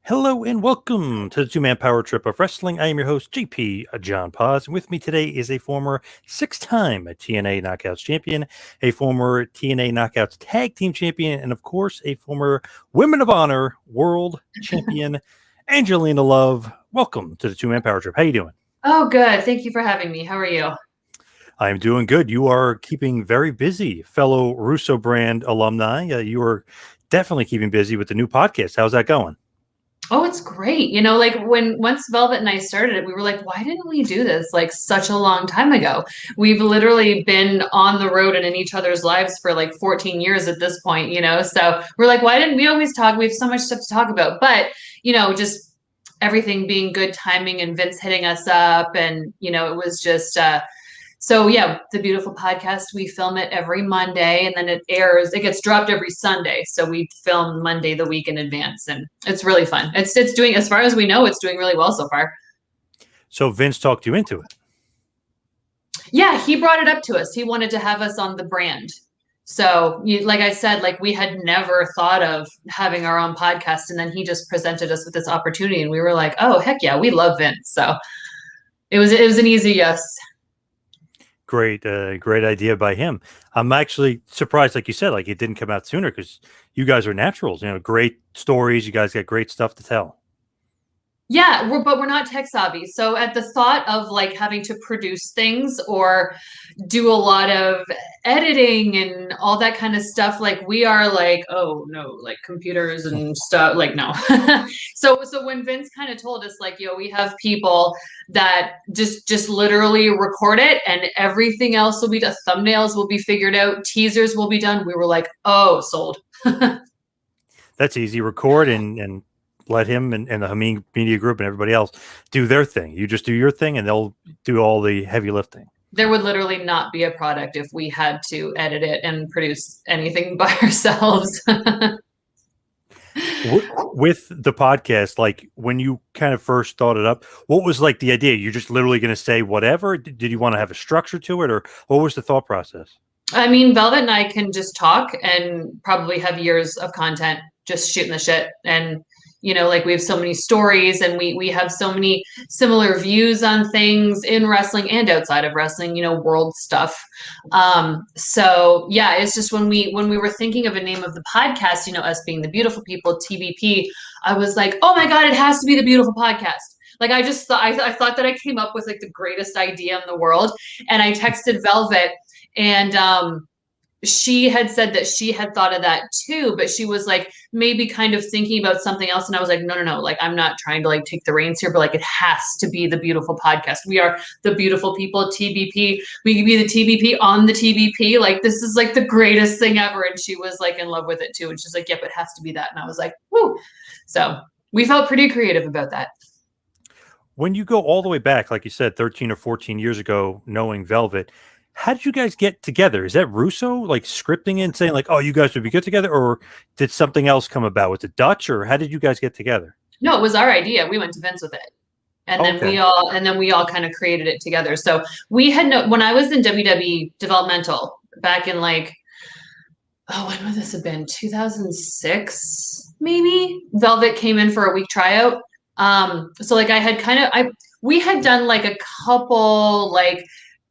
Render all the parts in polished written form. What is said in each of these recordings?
Hello and welcome to the two-man power trip of wrestling. I am your host, JP John Paz. And with me today is a former six-time TNA Knockouts champion, a former TNA Knockouts Tag Team champion, and of course, a former Women of Honor World Champion, Angelina Love. Welcome to the two-man power trip. How you doing? Oh, good. Thank you for having me. How are you? I'm doing good. You are keeping very busy, fellow Russo brand alumni. You are definitely keeping busy with the new podcast. How's that going? Oh, it's great. Like once Velvet and I started it, we were like, why didn't we do this like such a long time ago? We've literally been on the road and in each other's lives for like 14 years at this point. So we're like, why didn't we always talk? We have so much stuff to talk about. But, just everything being good timing and Vince hitting us up and, it was just so yeah, the beautiful podcast, we film it every Monday and then it gets dropped every Sunday. So we film Monday the week in advance and it's really fun. It's doing, as far as we know, it's doing really well so far. So Vince talked you into it. Yeah, he brought it up to us. He wanted to have us on the brand. So like I said, like we had never thought of having our own podcast. And then he just presented us with this opportunity and we were like, oh, heck yeah, we love Vince. So it was an easy yes. Great idea by him. I'm actually surprised, like you said, like it didn't come out sooner because you guys are naturals. Great stories. You guys got great stuff to tell. Yeah, but we're not tech savvy. So at the thought of like having to produce things or do a lot of editing and all that kind of stuff, like we are like, oh no, like computers and stuff, like no. So when Vince kind of told us like, we have people that just literally record it and everything else will be done, thumbnails will be figured out, teasers will be done. We were like, oh, sold. That's easy. Record and let him and the Hameen Media Group and everybody else do their thing. You just do your thing and they'll do all the heavy lifting. There would literally not be a product if we had to edit it and produce anything by ourselves. With the podcast, like when you kind of first thought it up, what was like the idea? You're just literally going to say whatever? Did you want to have a structure to it, or what was the thought process? I mean, Velvet and I can just talk and probably have years of content just shooting the shit. And, like we have so many stories and we have so many similar views on things in wrestling and outside of wrestling, world stuff. So yeah, it's just when we were thinking of a name of the podcast, us being the beautiful people, TBP, I was like, oh my God, it has to be the beautiful podcast. Like I just thought, I thought that I came up with like the greatest idea in the world. And I texted Velvet and she had said that she had thought of that too, but she was like maybe kind of thinking about something else. And I was like, no. Like, I'm not trying to like take the reins here, but like, it has to be the beautiful podcast. We are the beautiful people, TBP. We can be the TBP on the TBP. Like, this is like the greatest thing ever. And she was like in love with it too. And she's like, yep, it has to be that. And I was like, whoo. So we felt pretty creative about that. When you go all the way back, like you said, 13 or 14 years ago, knowing Velvet, how did you guys get together? Is that Russo like scripting and saying like, oh, you guys would be good together? Or did something else come about with the Dutch, or how did you guys get together? No, it was our idea. We went to Vince with it. And then we all kind of created it together. So we had when I was in WWE developmental back in like, when would this have been? 2006, maybe? Velvet came in for a week tryout. So like we had done like a couple like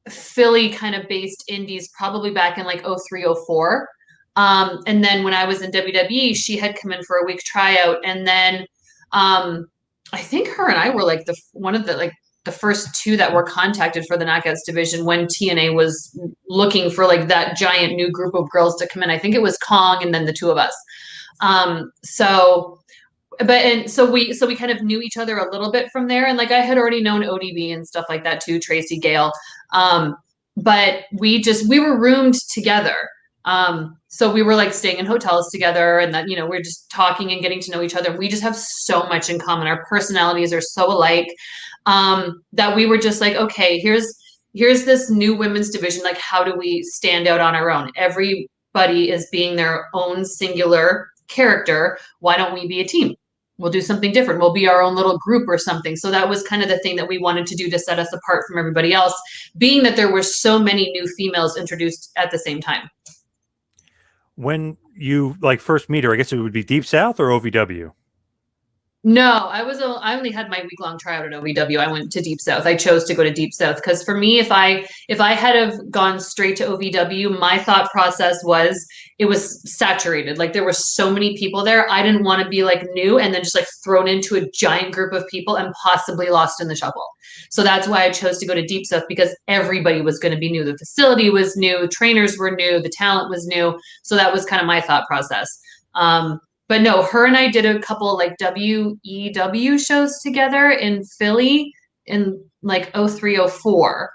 Philly kind of based indies probably back in like 03, 04. And then when I was in WWE, she had come in for a week tryout. And then I think her and I were like one of the first two that were contacted for the Knockouts division when TNA was looking for like that giant new group of girls to come in. I think it was Kong and then the two of us. So we kind of knew each other a little bit from there. And like I had already known ODB and stuff like that too, Tracy Gale. But we were roomed together. So we were like staying in hotels together and that, we're just talking and getting to know each other. We just have so much in common. Our personalities are so alike, that we were just like, okay, here's this new women's division. Like, how do we stand out on our own? Everybody is being their own singular character. Why don't we be a team? We'll do something different. We'll be our own little group or something. So that was kind of the thing that we wanted to do to set us apart from everybody else, being that there were so many new females introduced at the same time. When you like first meet her, I guess it would be Deep South or OVW? No, I only had my week long tryout at OVW. I went to Deep South. I chose to go to Deep South because for me, if I had have gone straight to OVW, my thought process was it was saturated. Like there were so many people there. I didn't want to be like new and then just like thrown into a giant group of people and possibly lost in the shuffle. So that's why I chose to go to Deep South because everybody was going to be new. The facility was new, trainers were new, the talent was new. So that was kind of my thought process. But no, her and I did a couple like WEW shows together in Philly in like 0304.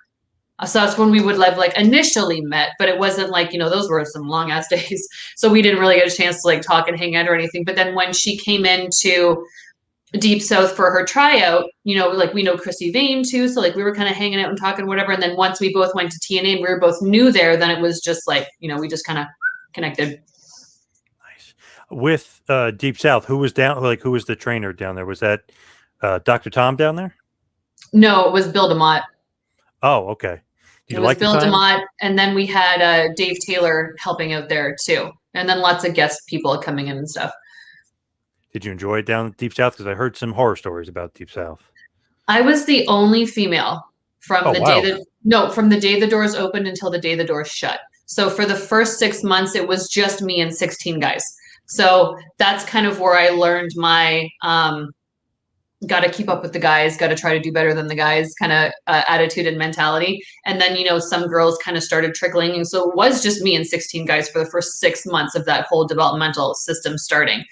So that's when we would have like initially met, but it wasn't like, those were some long ass days. So we didn't really get a chance to like talk and hang out or anything. But then when she came into Deep South for her tryout, like we know Chrissy Vane too. So like we were kind of hanging out and talking, whatever. And then once we both went to TNA and we were both new there, then it was just like, we just kind of connected. With Deep South, who was down? Like, who was the trainer down there? Was that Dr. Tom down there? No, it was Bill DeMott. Oh, okay. It was Bill DeMott, and then we had Dave Taylor helping out there too, and then lots of guest people coming in and stuff. Did you enjoy it down Deep South? Because I heard some horror stories about Deep South. I was the only female from the day the doors opened until the day the doors shut. So for the first 6 months, it was just me and 16 guys. So that's kind of where I learned my got to keep up with the guys, got to try to do better than the guys kind of attitude and mentality. And then, some girls kind of started trickling. And so it was just me and 16 guys for the first 6 months of that whole developmental system starting.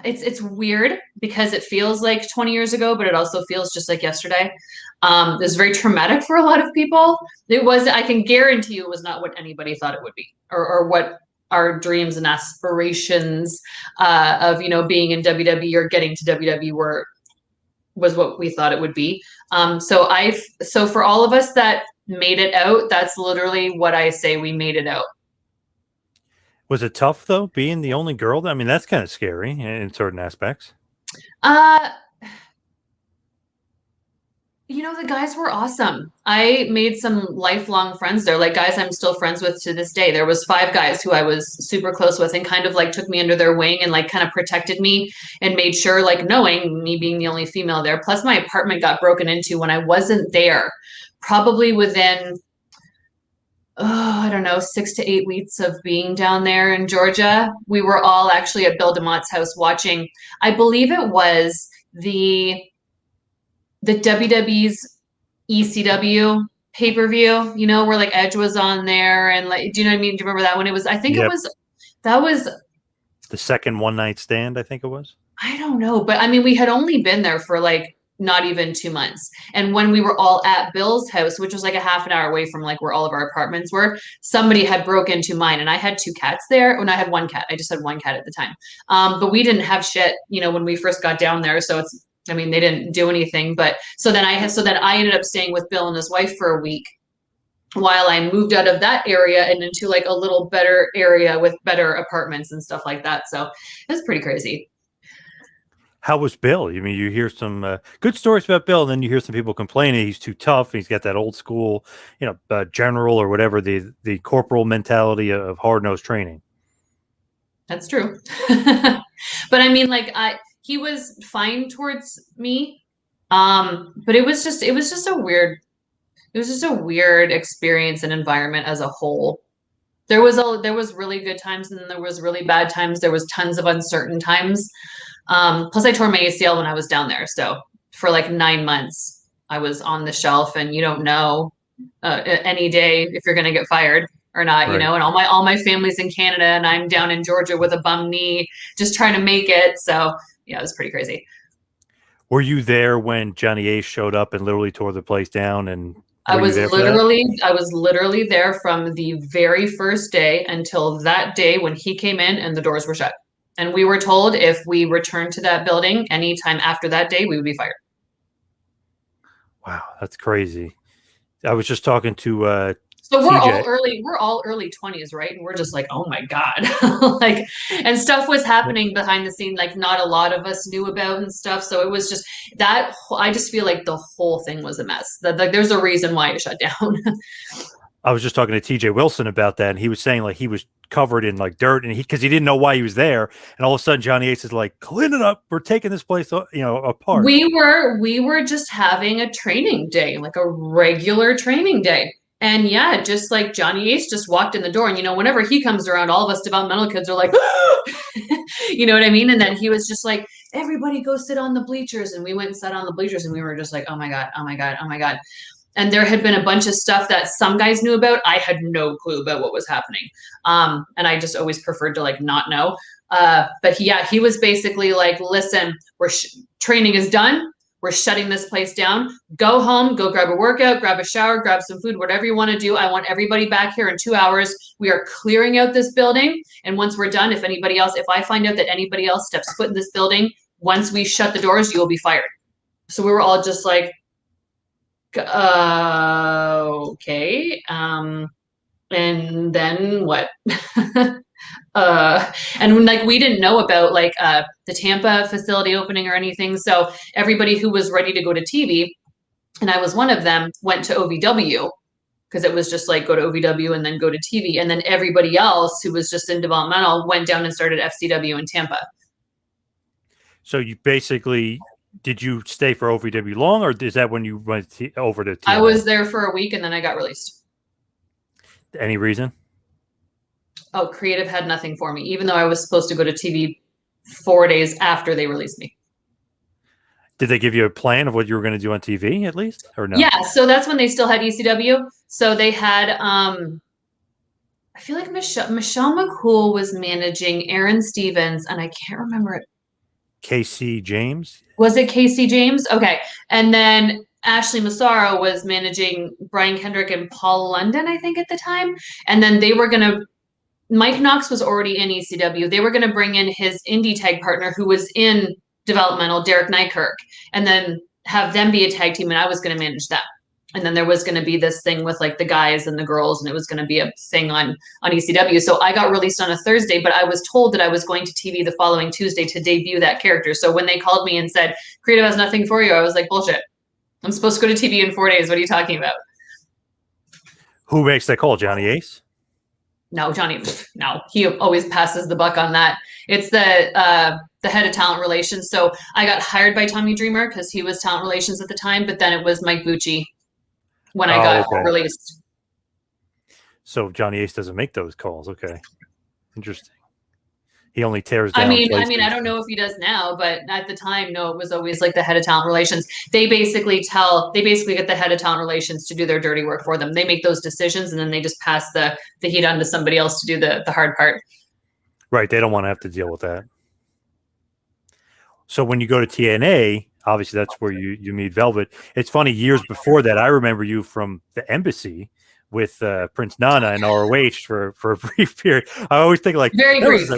It's weird because it feels like 20 years ago, but it also feels just like yesterday. It was very traumatic for a lot of people. I can guarantee you it was not what anybody thought it would be or what our dreams and aspirations of, being in WWE or getting to WWE was what we thought it would be. So for all of us that made it out, that's literally what I say, we made it out. Was it tough though, being the only girl? I mean, that's kind of scary in certain aspects. The guys were awesome. I made some lifelong friends there, like guys I'm still friends with to this day. There was 5 guys who I was super close with and kind of like took me under their wing and like kind of protected me and made sure, like knowing me being the only female there. Plus my apartment got broken into when I wasn't there, probably within I don't know, 6 to 8 weeks of being down there in Georgia. We were all actually at Bill DeMott's house watching, I believe it was the WWE's ECW pay-per-view, where like Edge was on there and like, do you know what I mean? Do you remember that one? It was, I think that was the second one night stand, I think it was. I don't know, but I mean, we had only been there for like not even 2 months. And when we were all at Bill's house, which was like a half an hour away from like where all of our apartments were, somebody had broke into mine and I had 2 cats there. When I had 1 cat, I just had 1 cat at the time. But we didn't have shit, when we first got down there. So they didn't do anything, but so then I ended up staying with Bill and his wife for a week while I moved out of that area and into like a little better area with better apartments and stuff like that. So it was pretty crazy. How was Bill? I mean, you hear some good stories about Bill, and then you hear some people complaining he's too tough. He's got that old school, general or whatever, the corporal mentality of hard-nosed training. That's true. But I mean, like he was fine towards me. But it was just a weird experience and environment as a whole. There was really good times and then there was really bad times. There was tons of uncertain times. Plus I tore my ACL when I was down there. So for like 9 months, I was on the shelf and you don't know any day if you're going to get fired or not, right. And all my family's in Canada and I'm down in Georgia with a bum knee, just trying to make it. So yeah, it was pretty crazy. Were you there when Johnny Ace showed up and literally tore the place down? And I was literally there from the very first day until that day when he came in and the doors were shut. And we were told if we returned to that building anytime after that day, we would be fired. Wow, that's crazy. I was just talking to so we're all early 20s, right? And we're just like, oh my God. Like, and stuff was happening behind the scene, like not a lot of us knew about and stuff. So it was just that I just feel like the whole thing was a mess. That like there's a reason why it shut down. I was just talking to TJ Wilson about that, and he was saying like he was covered in like dirt, and because he didn't know why he was there, and all of a sudden Johnny Ace is like, "Clean it up. We're taking this place, apart." We were just having a training day, like a regular training day. And yeah, just like Johnny Ace just walked in the door, and whenever he comes around, all of us developmental kids are like, you know what I mean? And then he was just like, everybody go sit on the bleachers, and we went and sat on the bleachers, and we were just like, oh my god, oh my god, oh my god. And there had been a bunch of stuff that some guys knew about. I had no clue about what was happening. And I just always preferred to like not know. But he was basically like, listen, training is done. We're shutting this place down. Go home, go grab a workout, grab a shower, grab some food, whatever you want to do. I want everybody back here in 2 hours. We are clearing out this building. And once we're done, if I find out that anybody else steps foot in this building, once we shut the doors, you will be fired. So we were all just like, okay. And then what? And like we didn't know about like the Tampa facility opening or anything. So everybody who was ready to go to TV, and I was one of them, went to OVW because it was just like go to OVW and then go to TV. And then everybody else who was just in developmental went down and started FCW in Tampa. So you basically, did you stay for OVW long, or is that when you went over to TNA? I was there for a week and then I got released. Any reason? Oh, creative had nothing for me, even though I was supposed to go to TV 4 days after they released me. Did they give you a plan of what you were going to do on TV at least, or no? Yeah, so that's when they still had ECW. So they had, I feel like Michelle McCool was managing Aaron Stevens, and I can't remember it. Casey James? Was it Casey James? Okay. And then Ashley Massaro was managing Brian Kendrick and Paul London, I think, at the time. And then they were going to, Mike Knox was already in ECW. They were going to bring in his indie tag partner who was in developmental, Derek Nykirk, and then have them be a tag team, and I was going to manage them. And then there was going to be this thing with like the guys and the girls, and it was going to be a thing on ECW. So I got released on a Thursday, but I was told that I was going to TV the following Tuesday to debut that character. So when they called me and said, creative has nothing for you, I was like, bullshit. I'm supposed to go to TV in 4 days. What are you talking about? Who makes that call? Johnny Ace? No, Johnny, no. He always passes the buck on that. It's the head of talent relations. So I got hired by Tommy Dreamer because he was talent relations at the time, but then it was Mike Bucci when I got released. So Johnny Ace doesn't make those calls. Okay. Interesting. He only tears down. I mean, I don't know if he does now, but at the time, no, it was always like the head of talent relations. They basically get the head of talent relations to do their dirty work for them. They make those decisions and then they just pass the heat on to somebody else to do the hard part. Right. They don't want to have to deal with that. So when you go to TNA, obviously that's where you meet Velvet. It's funny, years before that, I remember you from the Embassy with Prince Nana and ROH for a brief period. I always think like very brief.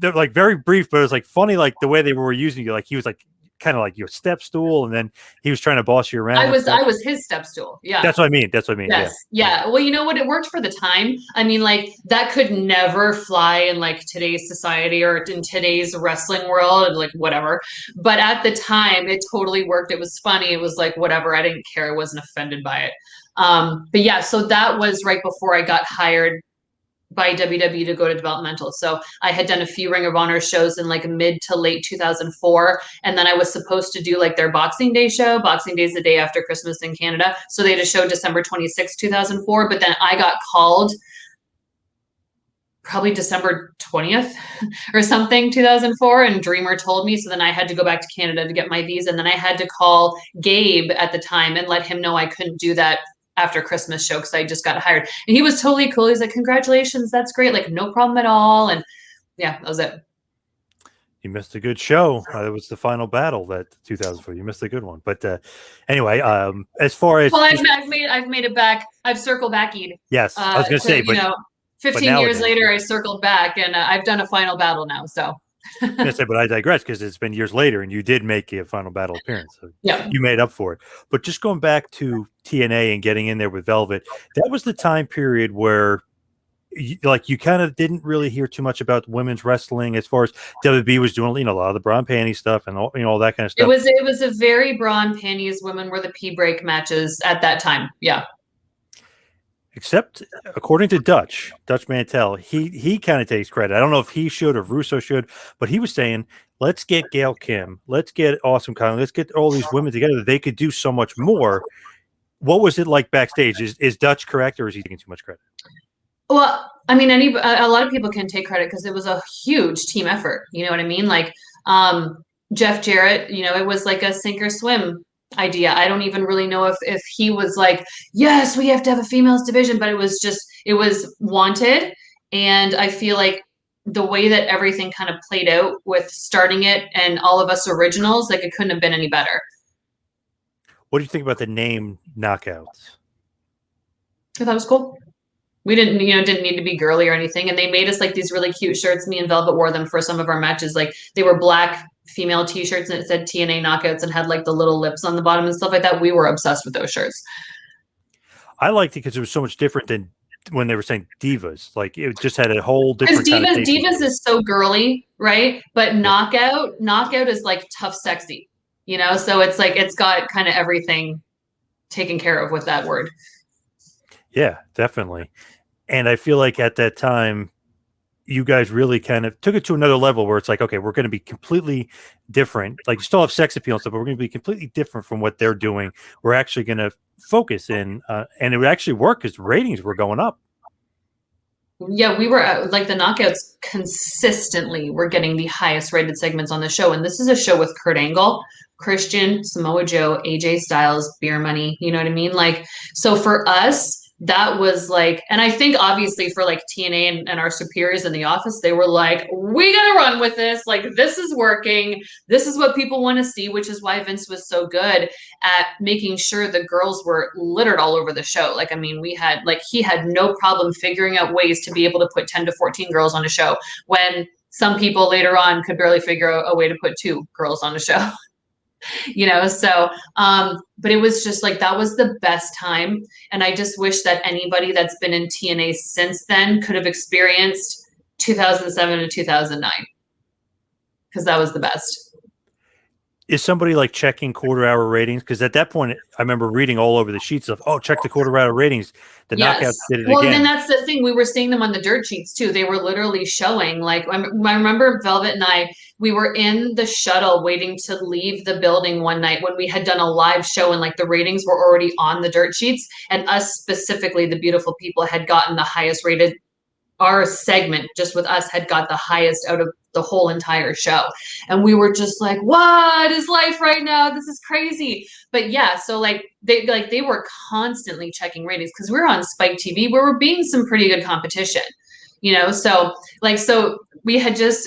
They're like very brief, but it was like funny, like the way they were using you. Like he was like kind of like your step stool, and then he was trying to boss you around. I was his step stool. Yeah, that's what I mean. Yes, yeah. Well, you know what? It worked for the time. I mean, like that could never fly in like today's society or in today's wrestling world, and like whatever. But at the time, it totally worked. It was funny. It was like whatever. I didn't care. I wasn't offended by it. But yeah, so that was right before I got hired by WWE to go to developmental. So I had done a few Ring of Honor shows in like mid to late 2004. And then I was supposed to do like their Boxing Day show. Boxing Day is the day after Christmas in Canada. So they had a show December 26, 2004. But then I got called probably December 20th or something, 2004. And Dreamer told me. So then I had to go back to Canada to get my visa. And then I had to call Gabe at the time and let him know I couldn't do that after Christmas show because I just got hired. And he was totally cool. He's like, congratulations, that's great. Like, no problem at all. And yeah, that was it. You missed a good show. It was the final battle that 2004. You missed a good one. But anyway, as far as I've made it back. I've circled back, Ed. Yes, I was going to say, but 15 years later, I circled back, and I've done a final battle now. So. But I digress because it's been years later, and you did make a final battle appearance. So yeah, you made up for it. But just going back to TNA and getting in there with Velvet, that was the time period where, you kind of didn't really hear too much about women's wrestling as far as WB was doing, a lot of the bra and panty stuff and all that kind of stuff. It was a very bra and panties. Women were the pee break matches at that time. Yeah. Except according to Dutch Mantel, he kind of takes credit. I don't know if he should or Russo should, but he was saying, let's get Gail Kim, let's get Awesome Kong, let's get all these women together. They could do so much more. What was it like backstage? Is Dutch correct, or is he taking too much credit? Well, I mean, a lot of people can take credit because it was a huge team effort. You know what I mean? Like Jeff Jarrett, you know, it was like a sink or swim idea. I don't even really know if he was like, yes, we have to have a females division, but it was wanted. And I feel like the way that everything kind of played out with starting it and all of us originals, like it couldn't have been any better. What do you think about the name Knockouts? I thought it was cool. We didn't need to be girly or anything. And they made us like these really cute shirts. Me and Velvet wore them for some of our matches. Like they were black female t-shirts and it said TNA Knockouts and had like the little lips on the bottom and stuff like that. We were obsessed with those shirts. I liked it because it was so much different than when they were saying divas. Like it just had a whole different divas is so girly, right? But knockout is like tough, sexy, you know? So it's like, it's got kind of everything taken care of with that word. Yeah, definitely. And I feel like at that time, you guys really kind of took it to another level where it's like, okay, we're going to be completely different. Like you still have sex appeal and stuff, but we're going to be completely different from what they're doing. We're actually going to focus in, and it would actually work because ratings were going up. Yeah, we were like the Knockouts consistently were getting the highest rated segments on the show. And this is a show with Kurt Angle, Christian, Samoa Joe, AJ Styles, Beer Money. You know what I mean? Like, so for us, that was like, and I think obviously for like TNA and our superiors in the office, they were like, we got to run with this. Like, this is working. This is what people want to see, which is why Vince was so good at making sure the girls were littered all over the show. Like, I mean, he had no problem figuring out ways to be able to put 10 to 14 girls on a show when some people later on could barely figure out a way to put 2 girls on a show. You know, so but it was just like that was the best time, and I just wish that anybody that's been in TNA since then could have experienced 2007 to 2009 because that was the best. Is somebody like checking quarter-hour ratings? Because at that point, I remember reading all over the sheets of, oh, check the quarter-hour ratings. The Knockouts did it again. Well, then that's the thing. We were seeing them on the dirt sheets too. They were literally showing. Like I remember Velvet and I, we were in the shuttle waiting to leave the building one night when we had done a live show and like the ratings were already on the dirt sheets, and us specifically, the beautiful people, had gotten the highest rated. Our segment just with us had got the highest out of the whole entire show. And we were just like, what is life right now? This is crazy. But yeah, so they were constantly checking ratings because we were on Spike TV where we're being some pretty good competition, you know? So we had just,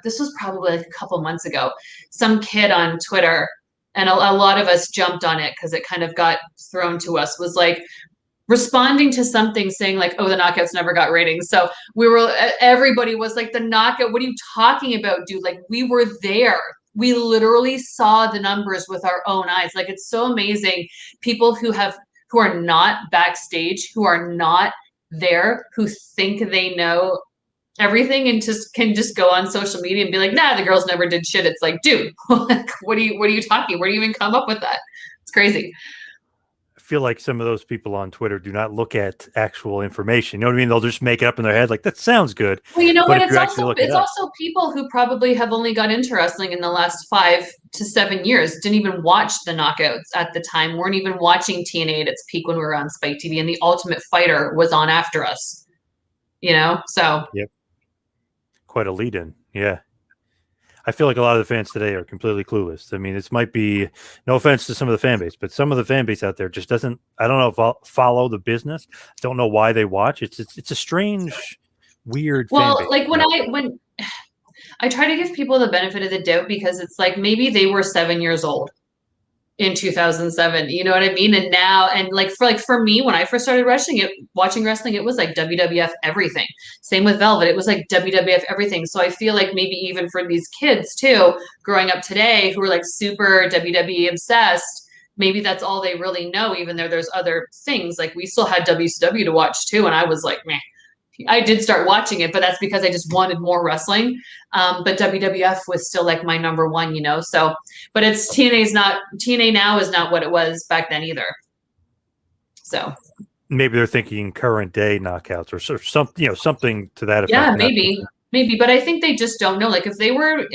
this was probably like a couple months ago, some kid on Twitter, and a lot of us jumped on it because it kind of got thrown to us, was like, responding to something saying like, oh, the Knockouts never got ratings. So everybody was like, the Knockout, what are you talking about, dude? Like, we were there. We literally saw the numbers with our own eyes. Like, it's so amazing. People who are not backstage, who are not there, who think they know everything and can just go on social media and be like, nah, the girls never did shit. It's like, dude, what are you talking? Where do you even come up with that? It's crazy. Feel like some of those people on Twitter do not look at actual information. You know what I mean? They'll just make it up in their head like, that sounds good. Well, you know what? It's also people who probably have only got into wrestling in the last 5 to 7 years, didn't even watch the Knockouts at the time, weren't even watching TNA at its peak when we were on Spike TV, and the Ultimate Fighter was on after us. You know? So yep. Quite a lead-in. Yeah. I feel like a lot of the fans today are completely clueless. I mean, this might be, no offense to some of the fan base, but some of the fan base out there just doesn't, I don't know if I'll follow the business. I don't know why they watch. It's a strange, weird fan base. Like when I try to give people the benefit of the doubt, because it's like maybe they were 7 years old in 2007, you know what I mean? And now, and for me, when I first started watching wrestling, it was like WWF everything. Same with Velvet. It was like WWF everything. So I feel like maybe even for these kids too, growing up today, who are like super WWE obsessed, maybe that's all they really know, even though there's other things. Like we still had WCW to watch too. And I was like, meh. I did start watching it, but that's because I just wanted more wrestling. But WWF was still like my number one, you know? So, but TNA now is not what it was back then either. So. maybe they're thinking current day knockouts or something, something to that effect. Yeah, maybe, but I think they just don't know. Like if they were,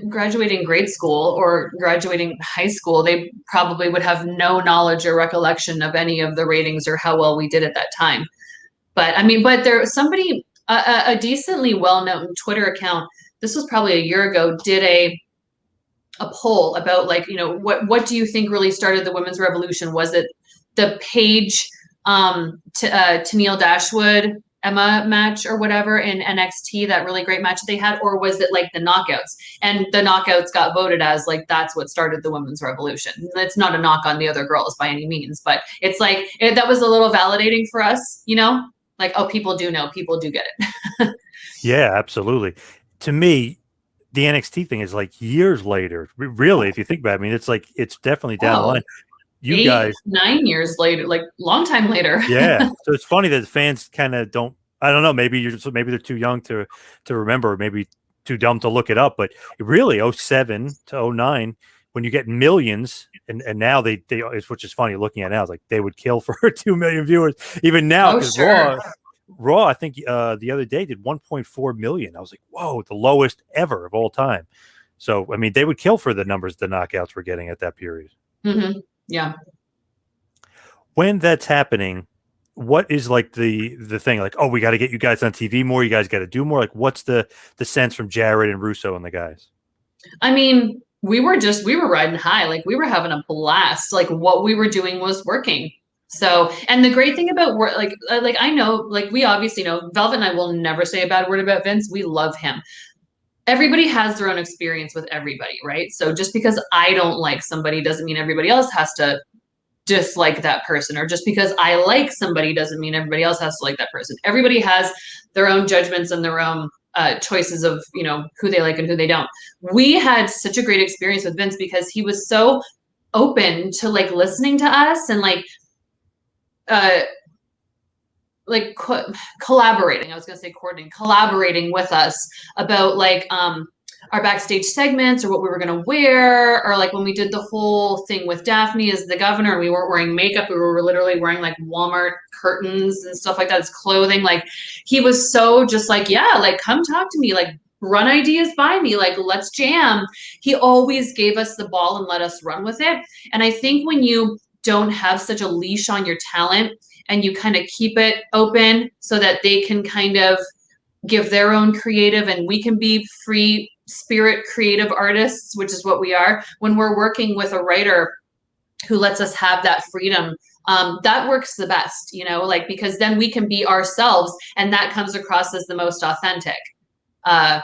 graduating grade school or graduating high school, they probably would have no knowledge or recollection of any of the ratings or how well we did at that time. But I mean, but there somebody, a decently well-known Twitter account, this was probably a year ago, did a poll about like, what do you think really started the women's revolution? Was it the Paige to Neil Dashwood Emma match or whatever in NXT, that really great match they had, or was it like the knockouts? And the knockouts got voted as like that's what started the women's revolution. It's not a knock on the other girls by any means, but it's like that was a little validating for us, like, oh, people do know, people do get it. Yeah, absolutely. To me, the NXT thing is like years later. Really, if you think about it, I mean, it's like it's definitely down the line. You guys, 9 years later, like long time later. Yeah. So it's funny that the fans kind of don't. I don't know. Maybe maybe they're too young to remember. Maybe too dumb to look it up. But really, 07 to 09, when you get millions, and now they which is funny looking at now, it's like they would kill for 2 million viewers even now. Because Raw, I think the other day did 1.4 million. I was like, whoa, the lowest ever of all time. So I mean, they would kill for the numbers the knockouts were getting at that period. Mm-hmm. Yeah. When that's happening, what is like the thing? Like, oh, we got to get you guys on TV more. You guys got to do more. Like, what's the sense from Jarrett and Russo and the guys? I mean, we were riding high. Like we were having a blast. Like what we were doing was working. So, and the great thing about work, like I know, like we obviously know, Velvet and I will never say a bad word about Vince. We love him. Everybody has their own experience with everybody, right? So just because I don't like somebody doesn't mean everybody else has to dislike that person, or just because I like somebody doesn't mean everybody else has to like that person. Everybody has their own judgments and their own choices of who they like and who they don't. We had such a great experience with Vince because he was so open to like listening to us and collaborating. I was going to say coordinating, collaborating with us about like our backstage segments or what we were going to wear, or like when we did the whole thing with Daphne as the governor, we weren't wearing makeup. We were literally wearing like Walmart curtains and stuff like that as clothing. Like he was so just like, yeah, like come talk to me, like run ideas by me, like let's jam. He always gave us the ball and let us run with it. And I think when you don't have such a leash on your talent and you kind of keep it open so that they can kind of give their own creative and we can be free spirit creative artists, which is what we are. When we're working with a writer who lets us have that freedom, that works the best, like because then we can be ourselves and that comes across as the most authentic. And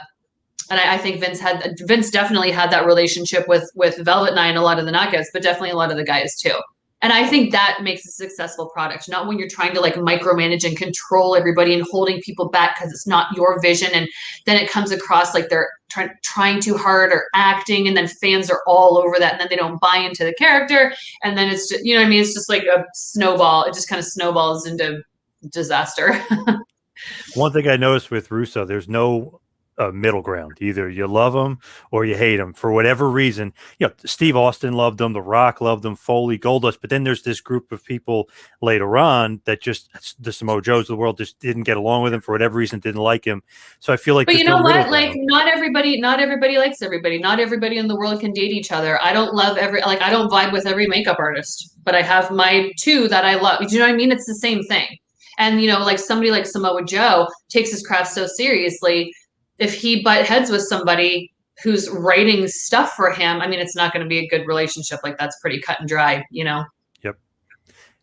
I think Vince definitely had that relationship with Velvet and I and a lot of the knockouts, but definitely a lot of the guys too. And I think that makes a successful product, not when you're trying to like micromanage and control everybody and holding people back because it's not your vision. And then it comes across like they're trying too hard or acting, and then fans are all over that, and then they don't buy into the character. And then it's just, what I mean? It's just like a snowball. It just kind of snowballs into disaster. One thing I noticed with Russo, there's no middle ground. Either you love him or you hate him for whatever reason. Steve Austin loved him, The Rock loved him, Foley, Goldust, but then there's this group of people later on that just the Samoa Joes of the world just didn't get along with him for whatever reason, didn't like him. So I feel like, but you know what? Like not everybody likes everybody. Not everybody in the world can date each other. I don't love I don't vibe with every makeup artist, but I have my two that I love. Do you know what I mean? It's the same thing. And like somebody like Samoa Joe takes his craft so seriously. If he butt heads with somebody who's writing stuff for him, I mean, it's not going to be a good relationship. Like that's pretty cut and dry, Yep.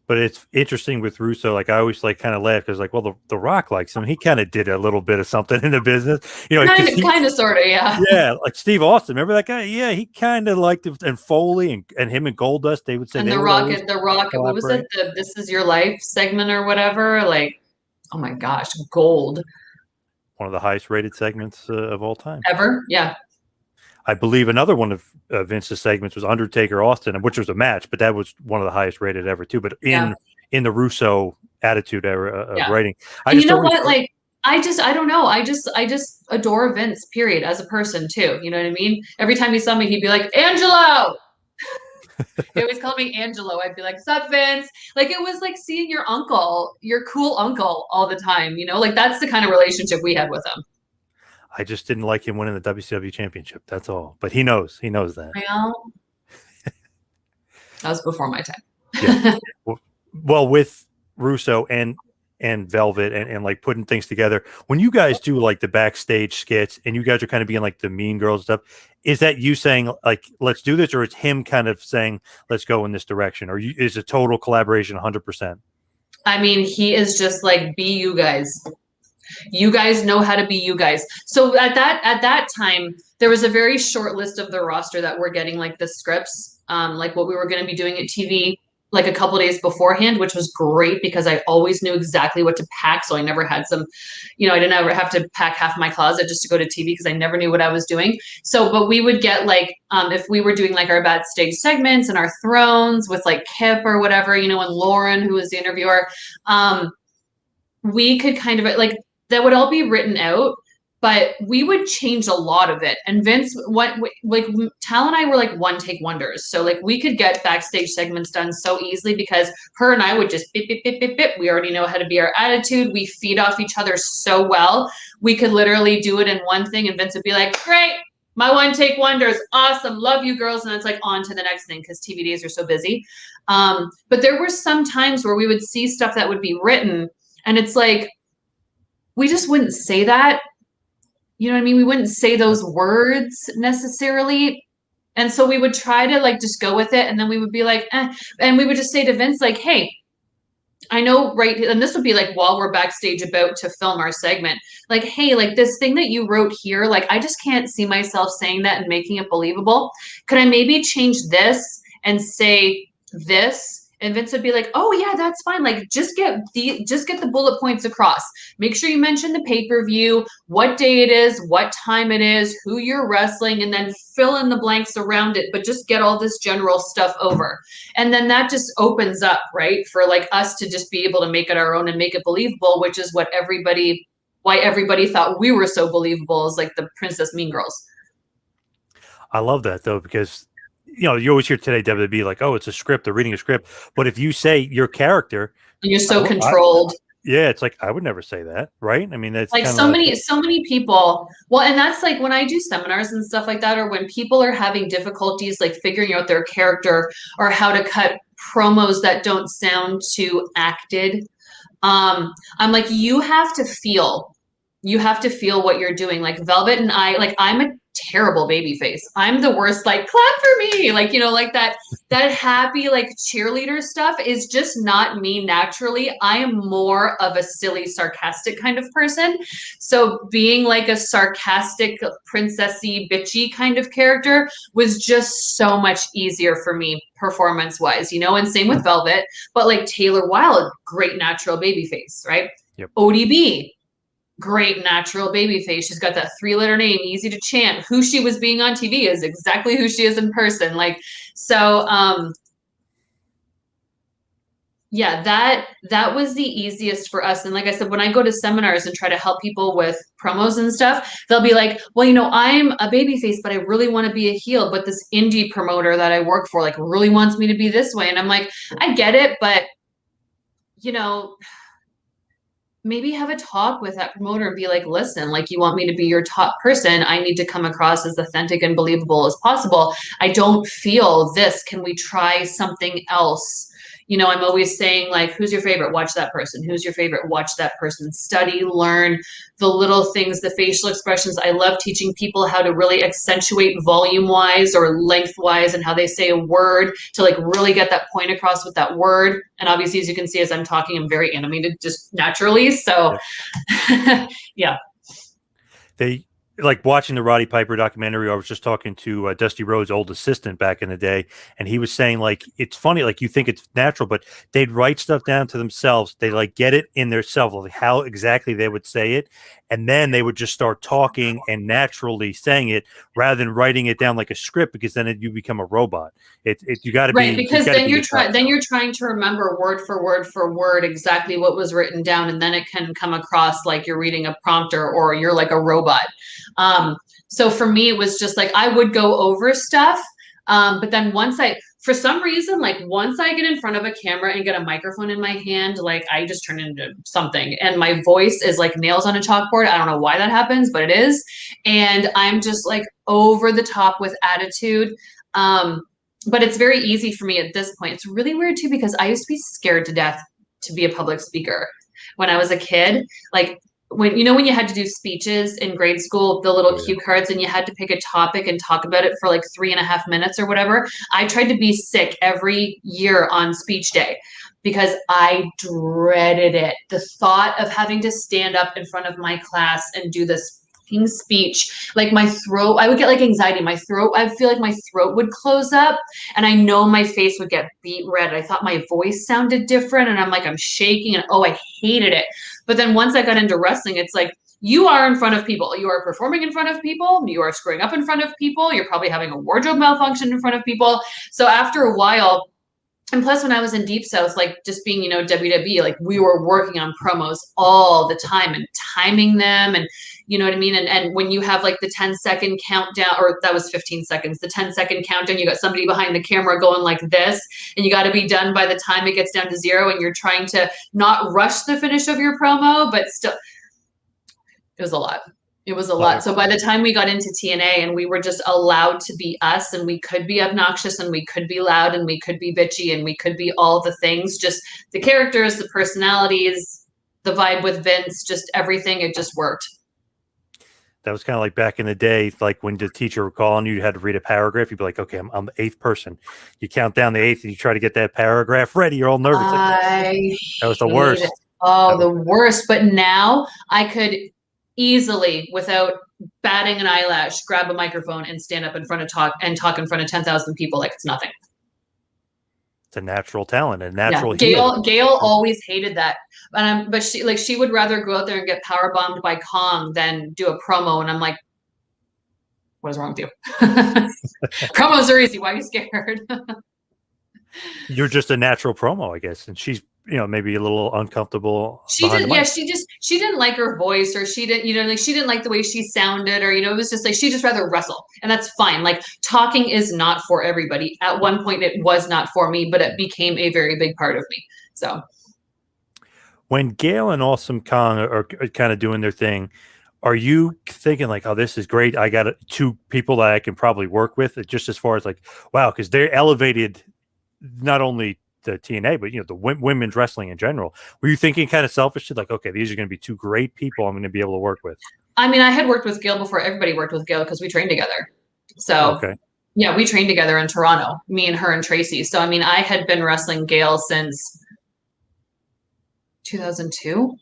But it's interesting with Russo. Like I always like kind of laugh because like, well, the Rock likes him. He kind of did a little bit of something in the business, kind of, sort of, yeah. Yeah, like Steve Austin. Remember that guy? Yeah, he kind of liked it. And Foley and him and Goldust, they would say. And the Rock. What was it? The "This Is Your Life" segment or whatever. Like, oh my gosh, gold. One of the highest rated segments of all time ever. Yeah. I believe another one of Vince's segments was Undertaker Austin, which was a match, but that was one of the highest rated ever too. But in the Russo attitude era of writing, you know what? Like I don't know. I just adore Vince, period, as a person too. You know what I mean? Every time he saw me, he'd be like, Angelo. They always called me Angelo. I'd be like, "Sup, Vince?" Like it was like seeing your uncle, your cool uncle, all the time. You know, like that's the kind of relationship we had with him. I just didn't like him winning the WCW championship. That's all. But he knows. He knows that. Well, that was before my Yes. time. Well, with Russo and Velvet and like putting things together, when you guys do like the backstage skits and you guys are kind of being like the mean girls stuff, is that you saying like let's do this, or it's him kind of saying let's go in this direction, or is it total collaboration 100%? I mean, he is just like, be you guys. You guys know how to be you guys. So at that time, there was a very short list of the roster that were getting like the scripts, like what we were going to be doing at TV, like a couple days beforehand, which was great because I always knew exactly what to pack. So I never had some, I didn't ever have to pack half my closet just to go to TV because I never knew what I was doing. So, but we would get like, if we were doing like our backstage segments and our thrones with like Kip or whatever, and Lauren, who was the interviewer, we could kind of like, that would all be written out, but we would change a lot of it. And Vince, like Tal and I were like one take wonders. So like we could get backstage segments done so easily because her and I would just bip, bip, bip, bip, bip. We already know how to be our attitude. We feed off each other so well. We could literally do it in one thing and Vince would be like, great, my one take wonders. Awesome. Love you girls. And it's like on to the next thing because TV days are so busy. But there were some times where we would see stuff that would be written and it's like, we just wouldn't say that. You know what I mean? We wouldn't say those words necessarily. And so we would try to like just go with it. And then we would be like, eh. And we would just say to Vince, like, hey, I know, right? And this would be like while we're backstage about to film our segment, like, hey, like this thing that you wrote here, like, I just can't see myself saying that and making it believable. Could I maybe change this and say this? And Vince would be like, "Oh yeah, that's fine. Like, just get the bullet points across. Make sure you mention the pay-per-view, what day it is, what time it is, who you're wrestling, and then fill in the blanks around it. But just get all this general stuff over." And then that just opens up, right, for like us to just be able to make it our own and make it believable, which is why everybody thought we were so believable as like the Princess Mean Girls. I love that though, because you always hear today WWE like, oh, it's a script, they're reading a script. But if you say your character, and you're so controlled. Yeah, it's like I would never say that, right? I mean, that's like so many people. Well, and that's like when I do seminars and stuff like that, or when people are having difficulties like figuring out their character or how to cut promos that don't sound too acted. I'm like, you have to feel what you're doing. Like Velvet and I, like I'm a terrible baby face. I'm the worst, like clap for me. Like, like that happy, like cheerleader stuff is just not me naturally. I am more of a silly, sarcastic kind of person. So being like a sarcastic, princessy, bitchy kind of character was just so much easier for me performance wise, and same with Velvet, but like Taylor Wilde, great natural baby face, right? Yep. ODB, great natural baby face. She's got that 3-letter name, easy to chant. Who she was being on TV is exactly who she is in person. Like, so, yeah, that was the easiest for us. And like I said, when I go to seminars and try to help people with promos and stuff, they'll be like, well, I'm a baby face, but I really want to be a heel. But this indie promoter that I work for, like, really wants me to be this way. And I'm like, I get it, but maybe have a talk with that promoter and be like, listen, like you want me to be your top person. I need to come across as authentic and believable as possible. I don't feel this. Can we try something else? I'm always saying like, who's your favorite? Watch that person. Who's your favorite? Watch that person. Study, learn the little things, the facial expressions. I love teaching people how to really accentuate volume wise or length wise and how they say a word to like really get that point across with that word. And obviously, as you can see, as I'm talking, I'm very animated just naturally. So yeah. They like watching the Roddy Piper documentary. I was just talking to Dusty Rhodes' old assistant back in the day, and he was saying like it's funny, like you think it's natural, but they'd write stuff down to themselves. They like get it in their self, like how exactly they would say it, and then they would just start talking and naturally saying it rather than writing it down like a script, because then you become a robot. You got to be right, because then you're trying to remember word for word exactly what was written down, and then it can come across like you're reading a prompter or you're like a robot. So for me, it was just like I would go over stuff, but then for some reason, like once I get in front of a camera and get a microphone in my hand, like I just turn into something, and my voice is like nails on a chalkboard. I don't know why that happens, but it is. And I'm just like over the top with attitude. But it's very easy for me at this point. It's really weird too, because I used to be scared to death to be a public speaker when I was a kid. Like when you had to do speeches in grade school, the little cue cards, and you had to pick a topic and talk about it for like 3.5 minutes or whatever. I tried to be sick every year on speech day because I dreaded it. The thought of having to stand up in front of my class and do this speech, like my throat, I would get like anxiety. My throat, I feel like my throat would close up, and I know my face would get beet red. I thought my voice sounded different, and I'm shaking, and I hated it. But then once I got into wrestling, it's like, you are in front of people. You are performing in front of people. You are screwing up in front of people. You're probably having a wardrobe malfunction in front of people. So after a while, and plus when I was in Deep South, like just being, WWE, like we were working on promos all the time and timing them, and you know what I mean? And when you have like the 10-second countdown, or that was 15 seconds, the 10-second countdown, you got somebody behind the camera going like this, and you got to be done by the time it gets down to 0, and you're trying to not rush the finish of your promo, but still, it was a lot. It was a lot. So by the time we got into TNA and we were just allowed to be us, and we could be obnoxious, and we could be loud, and we could be bitchy, and we could be all the things, just the characters, the personalities, the vibe with Vince, just everything, it just worked. That was kind of like back in the day, like when the teacher would call and you had to read a paragraph. You'd be like, okay, I'm the 8th person. You count down the 8th and you try to get that paragraph ready. You're all nervous. That was the worst. It. Oh, the worst. But now I could easily, without batting an eyelash, grab a microphone and stand up in front of talk in front of 10,000 people like it's nothing. It's a natural talent, a natural. Gail always hated that, but she would rather go out there and get power bombed by Kong than do a promo. And I'm like, what is wrong with you? Promos are easy. Why are you scared? You're just a natural promo, I guess, and she's maybe a little uncomfortable. She didn't. Yeah, she didn't like her voice, or she didn't. She didn't like the way she sounded, or it was just like she just rather wrestle, and that's fine. Like talking is not for everybody. At one point, it was not for me, but it became a very big part of me. So when Gail and Awesome Kong are kind of doing their thing, are you thinking like, oh, this is great, I got 2 people that I can probably work with, just as far as like, wow, because they're elevated not only the TNA, but the women's wrestling in general? Were you thinking kind of selfishly, like, okay, these are going to be 2 great people I'm going to be able to work with? I mean, I had worked with Gail before everybody worked with Gail, because we trained together. So yeah, we trained together in Toronto, me and her and Tracy. So I mean, I had been wrestling Gail since 2002.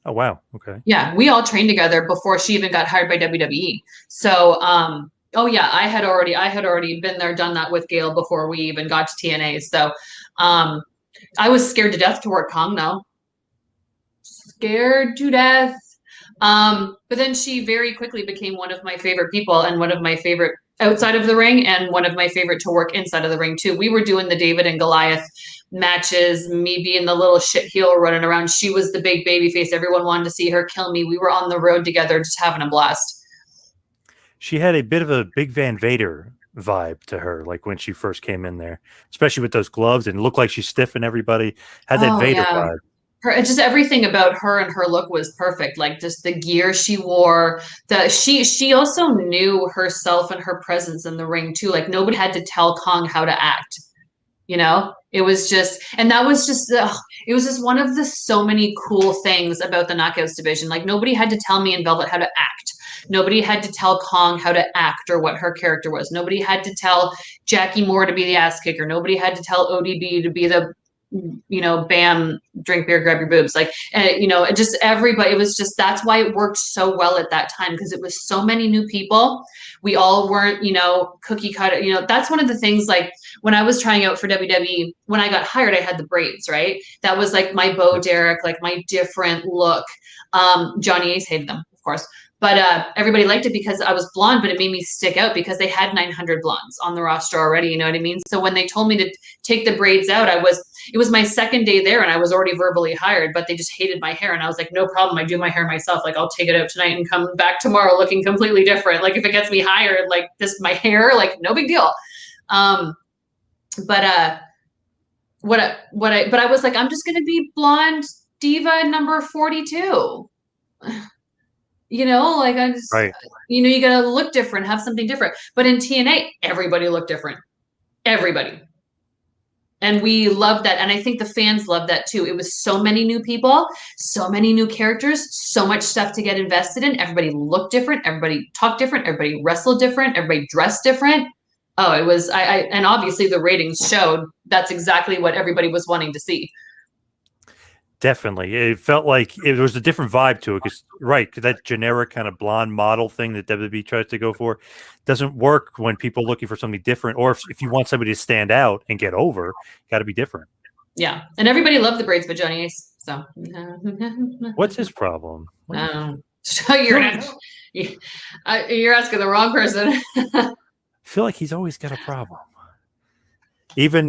Oh wow, okay. Yeah, we all trained together before she even got hired by WWE. So oh yeah, I had already been there, done that with Gail before we even got to TNA. So I was scared to death to work Kong now. Scared to death. But then she very quickly became one of my favorite people, and one of my favorite outside of the ring, and one of my favorite to work inside of the ring too. We were doing the David and Goliath matches, me being the little shit heel running around. She was the big baby face. Everyone wanted to see her kill me. We were on the road together, just having a blast. She had a bit of a Big Van Vader vibe to her, like when she first came in there, especially with those gloves, and looked like she's stiffing everybody. Had that Vader vibe. Just everything about her and her look was perfect. Like just the gear she wore, she also knew herself and her presence in the ring too. Like nobody had to tell Kong how to act. It was just, and that was just, it was just one of the so many cool things about the Knockouts division. Like nobody had to tell me in Velvet how to act. Nobody had to tell Kong how to act or what her character was. Nobody had to tell Jackie Moore to be the ass kicker. Nobody had to tell ODB to be the, bam, drink beer, grab your boobs. Like, just everybody, it was just, that's why it worked so well at that time, because it was so many new people. We all weren't, cookie cutter. That's one of the things, like when I was trying out for WWE, when I got hired, I had the braids, right? That was like my Bo Derek, like my different look. Johnny Ace hated them, of course. But everybody liked it because I was blonde, but it made me stick out because they had 900 blondes on the roster already. You know what I mean? So when they told me to take the braids out, it was my second day there and I was already verbally hired, but they just hated my hair. And I was like, no problem. I do my hair myself. Like, I'll take it out tonight and come back tomorrow looking completely different. Like if it gets me hired, like this, my hair, like no big deal. But but I was like, I'm just gonna be blonde diva number 42. You know, like I just, Right. you gotta look different, have something different. But in TNA, everybody looked different. Everybody. And we loved that. And I think the fans loved that too. It was so many new people, so many new characters, so much stuff to get invested in. Everybody looked different. Everybody talked different. Everybody wrestled different. Everybody dressed different. Oh, it was, and obviously the ratings showed that's exactly what everybody was wanting to see. Definitely. It felt like it was a different vibe to it. Because, right, that generic kind of blonde model thing that WWE tries to go for doesn't work when people are looking for something different. Or if you want somebody to stand out and get over, got to be different. Yeah. And everybody loved the braids by Johnny Ace. So, what's his problem? You're asking the wrong person. I feel like he's always got a problem. Even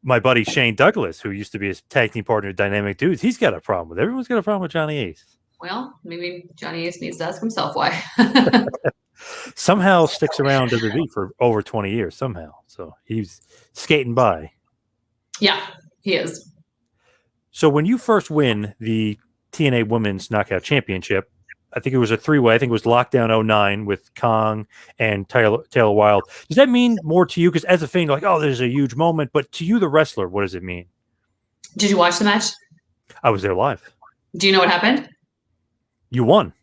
my buddy Shane Douglas, who used to be his tag team partner, Dynamic Dudes, he's got a problem with. Everyone's got a problem with Johnny Ace. Well, maybe Johnny Ace needs to ask himself why. Somehow sticks around WWE for over 20 years. Somehow, so he's skating by. Yeah, he is. So when you first win the TNA Women's Knockout Championship, I think it was a 3-way. I think it was Lockdown 09 with Kong and Taylor Wilde. Does that mean more to you? Because as a fan, you're like, oh, there's a huge moment. But to you, the wrestler, what does it mean? Did you watch the match? I was there live. Do you know what happened? You won.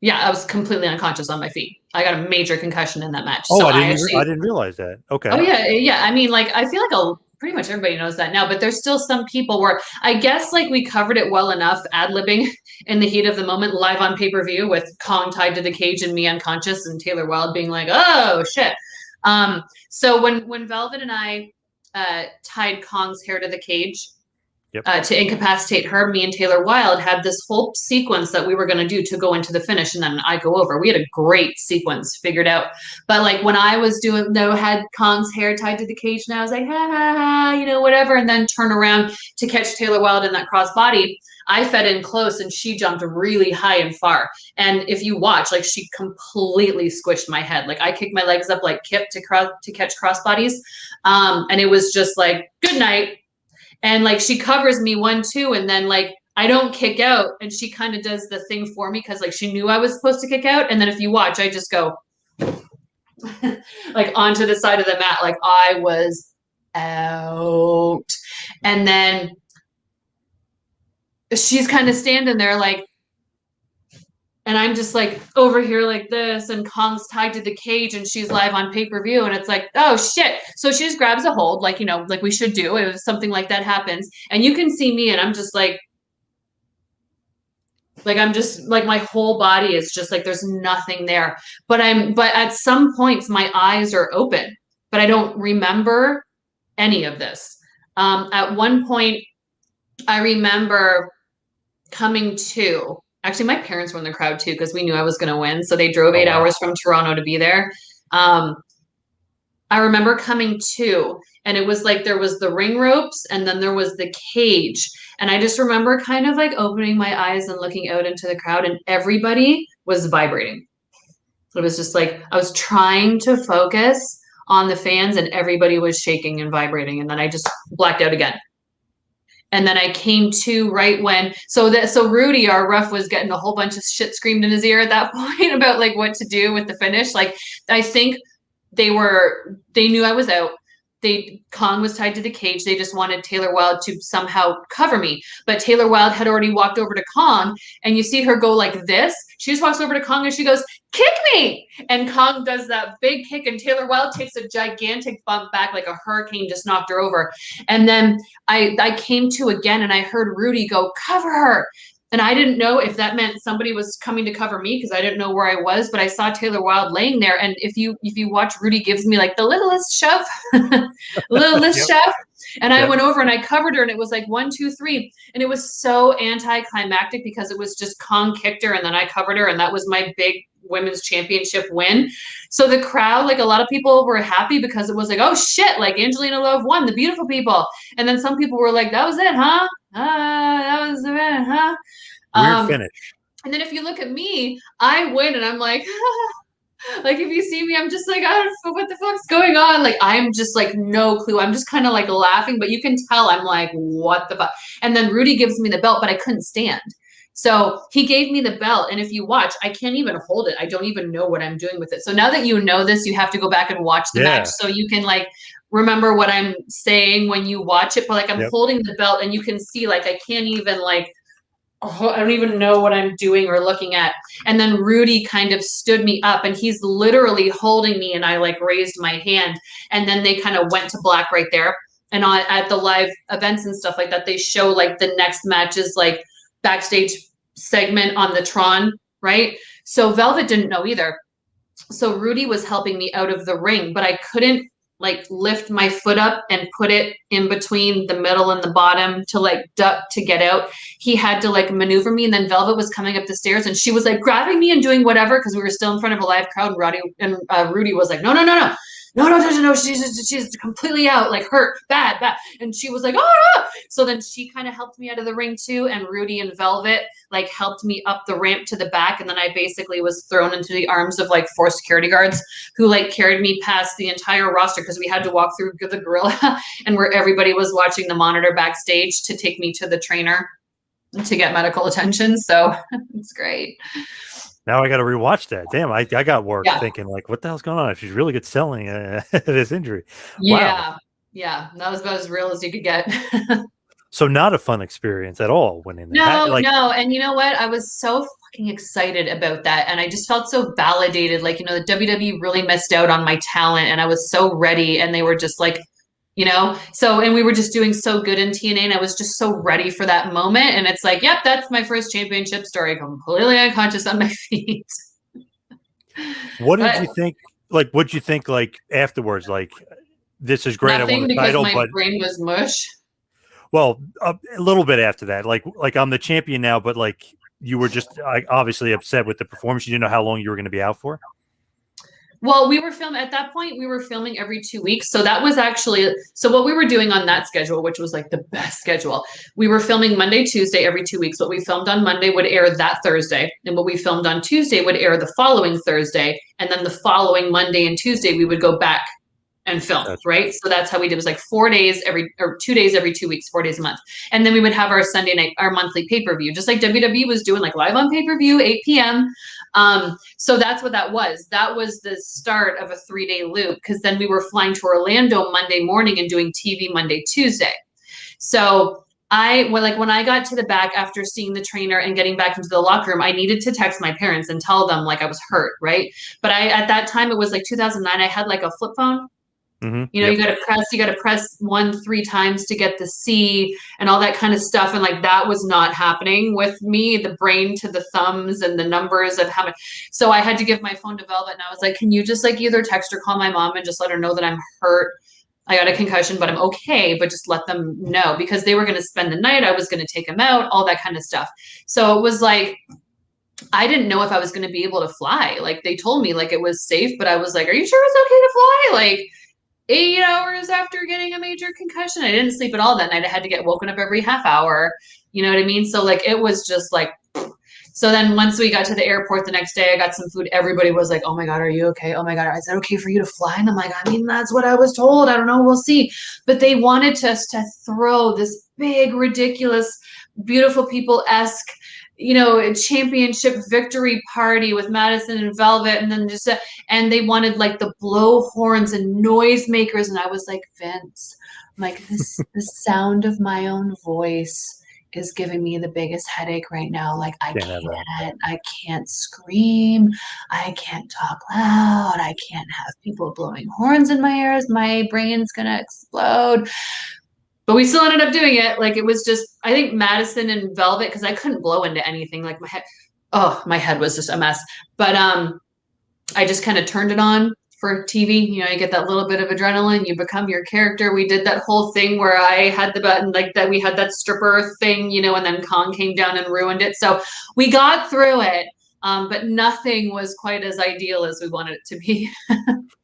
Yeah, I was completely unconscious on my feet. I got a major concussion in that match. Oh, so I didn't realize that. Okay. Oh, yeah. I mean, like, I feel like pretty much everybody knows that now, but there's still some people where I guess like we covered it well enough, ad-libbing in the heat of the moment, live on pay-per-view with Kong tied to the cage and me unconscious and Taylor Wilde being like, oh shit. So when Velvet and I tied Kong's hair to the cage, yep. To incapacitate her, me and Taylor Wilde had this whole sequence that we were going to do to go into the finish, and then I go over. We had a great sequence figured out. But like when I was had Kong's hair tied to the cage, and I was like, ha ha ha, whatever, and then turn around to catch Taylor Wilde in that crossbody. I fed in close, and she jumped really high and far. And if you watch, like she completely squished my head. Like I kicked my legs up like Kip to catch crossbodies, and it was just like good night. And like she covers me 1-2, and then like I don't kick out, and she kind of does the thing for me because like she knew I was supposed to kick out. And then if you watch, I just go like onto the side of the mat, like I was out. And then she's kind of standing there like, and I'm just like over here like this, and Kong's tied to the cage, and she's live on pay-per-view, and it's like, oh shit. So she just grabs a hold, like, like we should do if something like that happens. And you can see me, and I'm just like I'm just like my whole body is just like there's nothing there. But at some points my eyes are open, but I don't remember any of this. At one point, I remember coming to. Actually, my parents were in the crowd too because we knew I was going to win. So they drove 8 hours from Toronto to be there. I remember coming to, and it was like there was the ring ropes and then there was the cage. And I just remember kind of like opening my eyes and looking out into the crowd, and everybody was vibrating. It was just like I was trying to focus on the fans, and everybody was shaking and vibrating. And then I just blacked out again. And then I came to right when, so Rudy, our ref, was getting a whole bunch of shit screamed in his ear at that point about like what to do with the finish. Like, I think they knew I was out. Kong was tied to the cage. They just wanted Taylor Wilde to somehow cover me. But Taylor Wilde had already walked over to Kong, and you see her go like this. She just walks over to Kong and she goes, kick me. And Kong does that big kick, and Taylor Wilde takes a gigantic bump back like a hurricane just knocked her over. And then I came to again, and I heard Rudy go, cover her. And I didn't know if that meant somebody was coming to cover me because I didn't know where I was, but I saw Taylor Wilde laying there. And if you watch, Rudy gives me like the littlest shove, littlest shove. And I went over and I covered her, and it was like 1, 2, 3. And it was so anticlimactic because it was just Kong kicked her and then I covered her. And that was my big women's championship win. So the crowd, like a lot of people were happy because it was like, oh shit, like Angelina Love won, the beautiful people. And then some people were like, that was it, huh? That was it, huh? Weird finish. And then if you look at me, I win, and I'm like, Like if you see me, I'm just like, I don't know what the fuck's going on. Like I'm just like no clue. I'm just kind of like laughing, but you can tell I'm like, what the fuck? And then Rudy gives me the belt, but I couldn't stand. So he gave me the belt, and if you watch, I can't even hold it. I don't even know what I'm doing with it. So now that you know this, you have to go back and watch the match so you can like remember what I'm saying when you watch it. But like I'm holding the belt, and you can see like I can't even like I don't even know what I'm doing or looking at. And then Rudy kind of stood me up, and he's literally holding me, and I like raised my hand, and then they kind of went to black right there. And at the live events and stuff like that, they show like the next matches like backstage segment on the Tron, right? So Velvet didn't know either. So Rudy was helping me out of the ring, but I couldn't like lift my foot up and put it in between the middle and the bottom to like duck to get out. He had to like maneuver me, and then Velvet was coming up the stairs, and she was like grabbing me and doing whatever because we were still in front of a live crowd. And Rudy was like, no, no, no, no. No, she's completely out, like hurt, bad. And she was like, oh. So then she kind of helped me out of the ring too. And Rudy and Velvet like helped me up the ramp to the back. And then I basically was thrown into the arms of like 4 security guards who like carried me past the entire roster because we had to walk through the gorilla and where everybody was watching the monitor backstage to take me to the trainer to get medical attention. So it's great. Now I got to rewatch that. Damn, I got work thinking like, what the hell's going on? She's really good selling this injury. Yeah, wow. Yeah, that was about as real as you could get. So not a fun experience at all when in there. No. And you know what? I was so fucking excited about that. And I just felt so validated. Like, you know, the WWE really missed out on my talent, and I was so ready, and they were just like, you know, and we were just doing so good in TNA, and I was just so ready for that moment. And it's like, yep, that's my first championship story, completely unconscious on my feet. What did you think? Like, what'd you think like afterwards? Like, this is great. Nothing, I won the because title, my brain was mush. Well, a little bit after that, like I'm the champion now, but like you were just obviously upset with the performance. You didn't know how long you were going to be out for. Well, we were filming at that point. We were filming every 2 weeks, so that was actually what we were doing on that schedule, which was like the best schedule. We were filming Monday, Tuesday every 2 weeks. What we filmed on Monday would air that Thursday, and what we filmed on Tuesday would air the following Thursday, and then the following Monday and Tuesday we would go back and film, right? So that's how we did. It was like 4 days or 2 days every 2 weeks, 4 days a month. And then we would have our Sunday night, our monthly pay-per-view, just like WWE was doing, like live on pay-per-view, 8 p.m. So that's what that was. That was the start of a 3-day loop, because then we were flying to Orlando Monday morning and doing TV Monday, Tuesday. So when I got to the back after seeing the trainer and getting back into the locker room, I needed to text my parents and tell them like I was hurt, right? But at that time, it was like 2009, I had like a flip phone. Mm-hmm. You know, you got to press 1 3 times to get the C and all that kind of stuff. And like, that was not happening with me, the brain to the thumbs and the numbers of how much. So I had to give my phone to Velvet, and I was like, can you just like either text or call my mom and just let her know that I'm hurt? I got a concussion, but I'm okay, but just let them know, because they were going to spend the night. I was going to take them out, all that kind of stuff. So it was like, I didn't know if I was going to be able to fly. Like they told me like it was safe, but I was like, are you sure it's okay to fly? Like 8 hours after getting a major concussion. I didn't sleep at all that night. I had to get woken up every half hour. You know what I mean? So like, it was just like, so then once we got to the airport the next day, I got some food. Everybody was like, oh my God, are you okay? Oh my God, is that okay for you to fly? And I'm like, I mean, that's what I was told. I don't know. We'll see. But they wanted us to throw this big, ridiculous, beautiful people-esque, you know, a championship victory party with Madison and Velvet, and then and they wanted like the blow horns and noisemakers, and I was like, Vince, I'm like, the sound of my own voice is giving me the biggest headache right now. Like I can't scream, I can't talk loud, I can't have people blowing horns in my ears, my brain's gonna explode. But we still ended up doing it. Like it was just, I think Madison and Velvet, because I couldn't blow into anything. Like my head was just a mess. But I just kind of turned it on for TV. You know, you get that little bit of adrenaline, you become your character. We did that whole thing where I had the button like that. We had that stripper thing, you know, and then Kong came down and ruined it. So we got through it. But nothing was quite as ideal as we wanted it to be.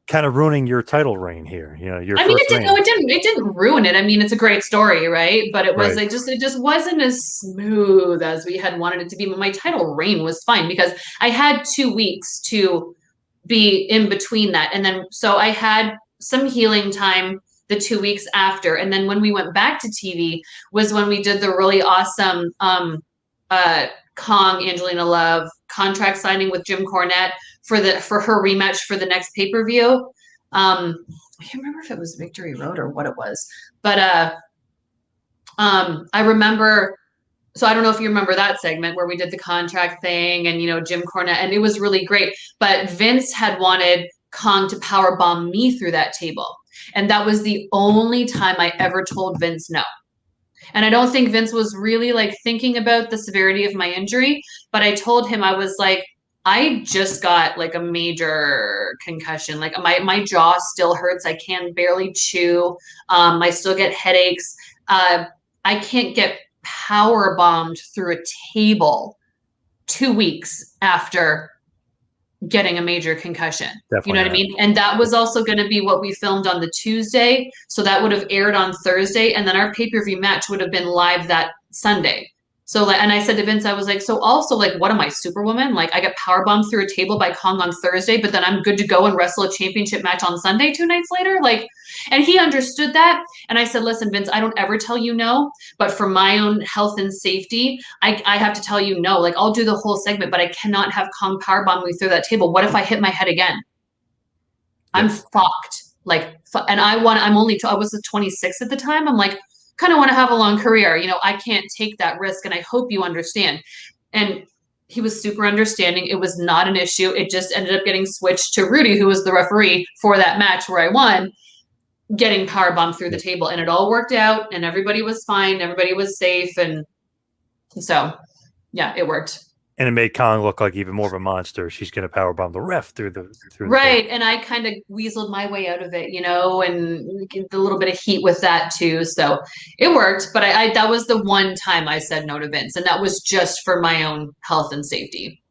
Kind of ruining your title reign here. You know, it didn't ruin it. I mean, it's a great story, right? But it just wasn't as smooth as we had wanted it to be. But my title reign was fine because I had 2 weeks to be in between that. And then, so I had some healing time the 2 weeks after. And then when we went back to TV was when we did the really awesome Kong, Angelina Love contract signing with Jim Cornette for her rematch for the next pay-per-view. I can't remember if it was Victory Road or what it was, but I remember, so I don't know if you remember that segment where we did the contract thing and, Jim Cornette, and it was really great. But Vince had wanted Kong to power bomb me through that table. And that was the only time I ever told Vince no. And I don't think Vince was really like thinking about the severity of my injury, but I told him, I was like, I just got like a major concussion. Like my jaw still hurts. I can barely chew. I still get headaches. I can't get power bombed through a table 2 weeks after getting a major concussion. Definitely you know what I mean? And that was also going to be what we filmed on the Tuesday. So that would have aired on Thursday. And then our pay-per-view match would have been live that Sunday. So like, and I said to Vince, I was like, so also like, what am I, Superwoman? Like I got powerbombed through a table by Kong on Thursday, but then I'm good to go and wrestle a championship match on Sunday 2 nights later. Like, and he understood that. And I said, listen, Vince, I don't ever tell you no, but for my own health and safety, I have to tell you no. Like I'll do the whole segment, but I cannot have Kong powerbomb me through that table. What if I hit my head again? Yep. I'm fucked. Like, and I was 26 at the time. I'm like, kind of want to have a long career. I can't take that risk. And I hope you understand. And he was super understanding. It was not an issue. It just ended up getting switched to Rudy, who was the referee for that match where I won, getting powerbombed through the table. And it all worked out and everybody was fine. Everybody was safe. And so, yeah, it worked. And it made Kong look like even more of a monster. She's going to powerbomb the ref through the right. And I kind of weaseled my way out of it, and get a little bit of heat with that too. So it worked. But I that was the one time I said no to Vince, and that was just for my own health and safety.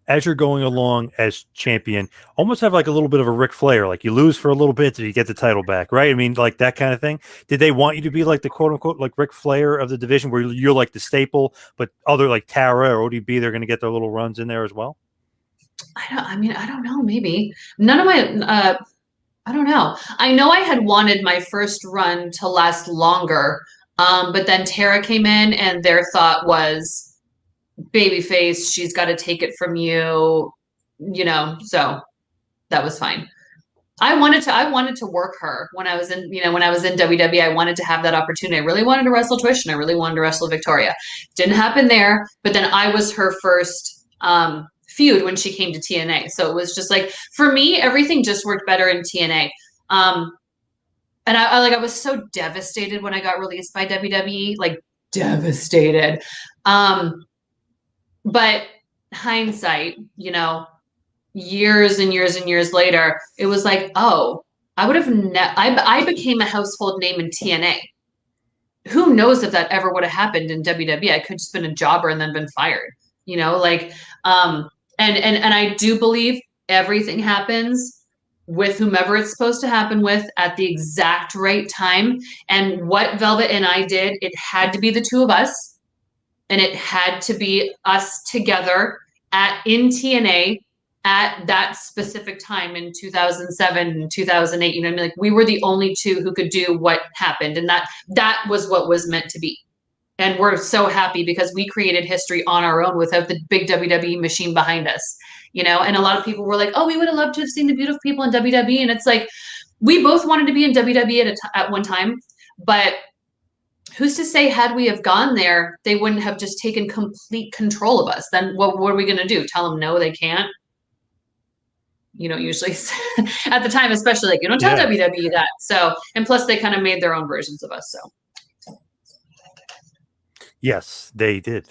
As you're going along as champion, almost have like a little bit of a Ric Flair, like you lose for a little bit, so you get the title back, right? I mean, like that kind of thing. Did they want you to be like the quote unquote like Ric Flair of the division, where you're like the staple, but other like Tara or ODB, they're going to get their little runs in there as well? I don't know. Maybe none of my. I don't know. I know I had wanted my first run to last longer, but then Tara came in, and their thought was, babyface, she's got to take it from you, so that was fine. I wanted to work her when I was in WWE. I wanted to have that opportunity. I really wanted to wrestle Trish and I really wanted to wrestle Victoria. Didn't happen there, but then I was her first feud when she came to TNA. So it was just like, for me, everything just worked better in TNA. And I was so devastated when I got released by WWE, like devastated. But hindsight, years and years and years later, it was like, oh, I would have I became a household name in TNA. Who knows if that ever would have happened in WWE? I could just been a jobber and then been fired, and I do believe everything happens with whomever it's supposed to happen with at the exact right time. And what Velvet and I did, it had to be the two of us. And it had to be us together in TNA at that specific time in 2007 and 2008. Like we were the only two who could do what happened. And that was what was meant to be. And we're so happy because we created history on our own without the big WWE machine behind us, and a lot of people were like, oh, we would have loved to have seen the beautiful people in WWE. And it's like, we both wanted to be in WWE at one time, but who's to say had we have gone there, they wouldn't have just taken complete control of us? Then what are we going to do? Tell them no, they can't? Usually at the time, especially like, you don't tell WWE that. So, and plus they kind of made their own versions of us. So. Yes, they did.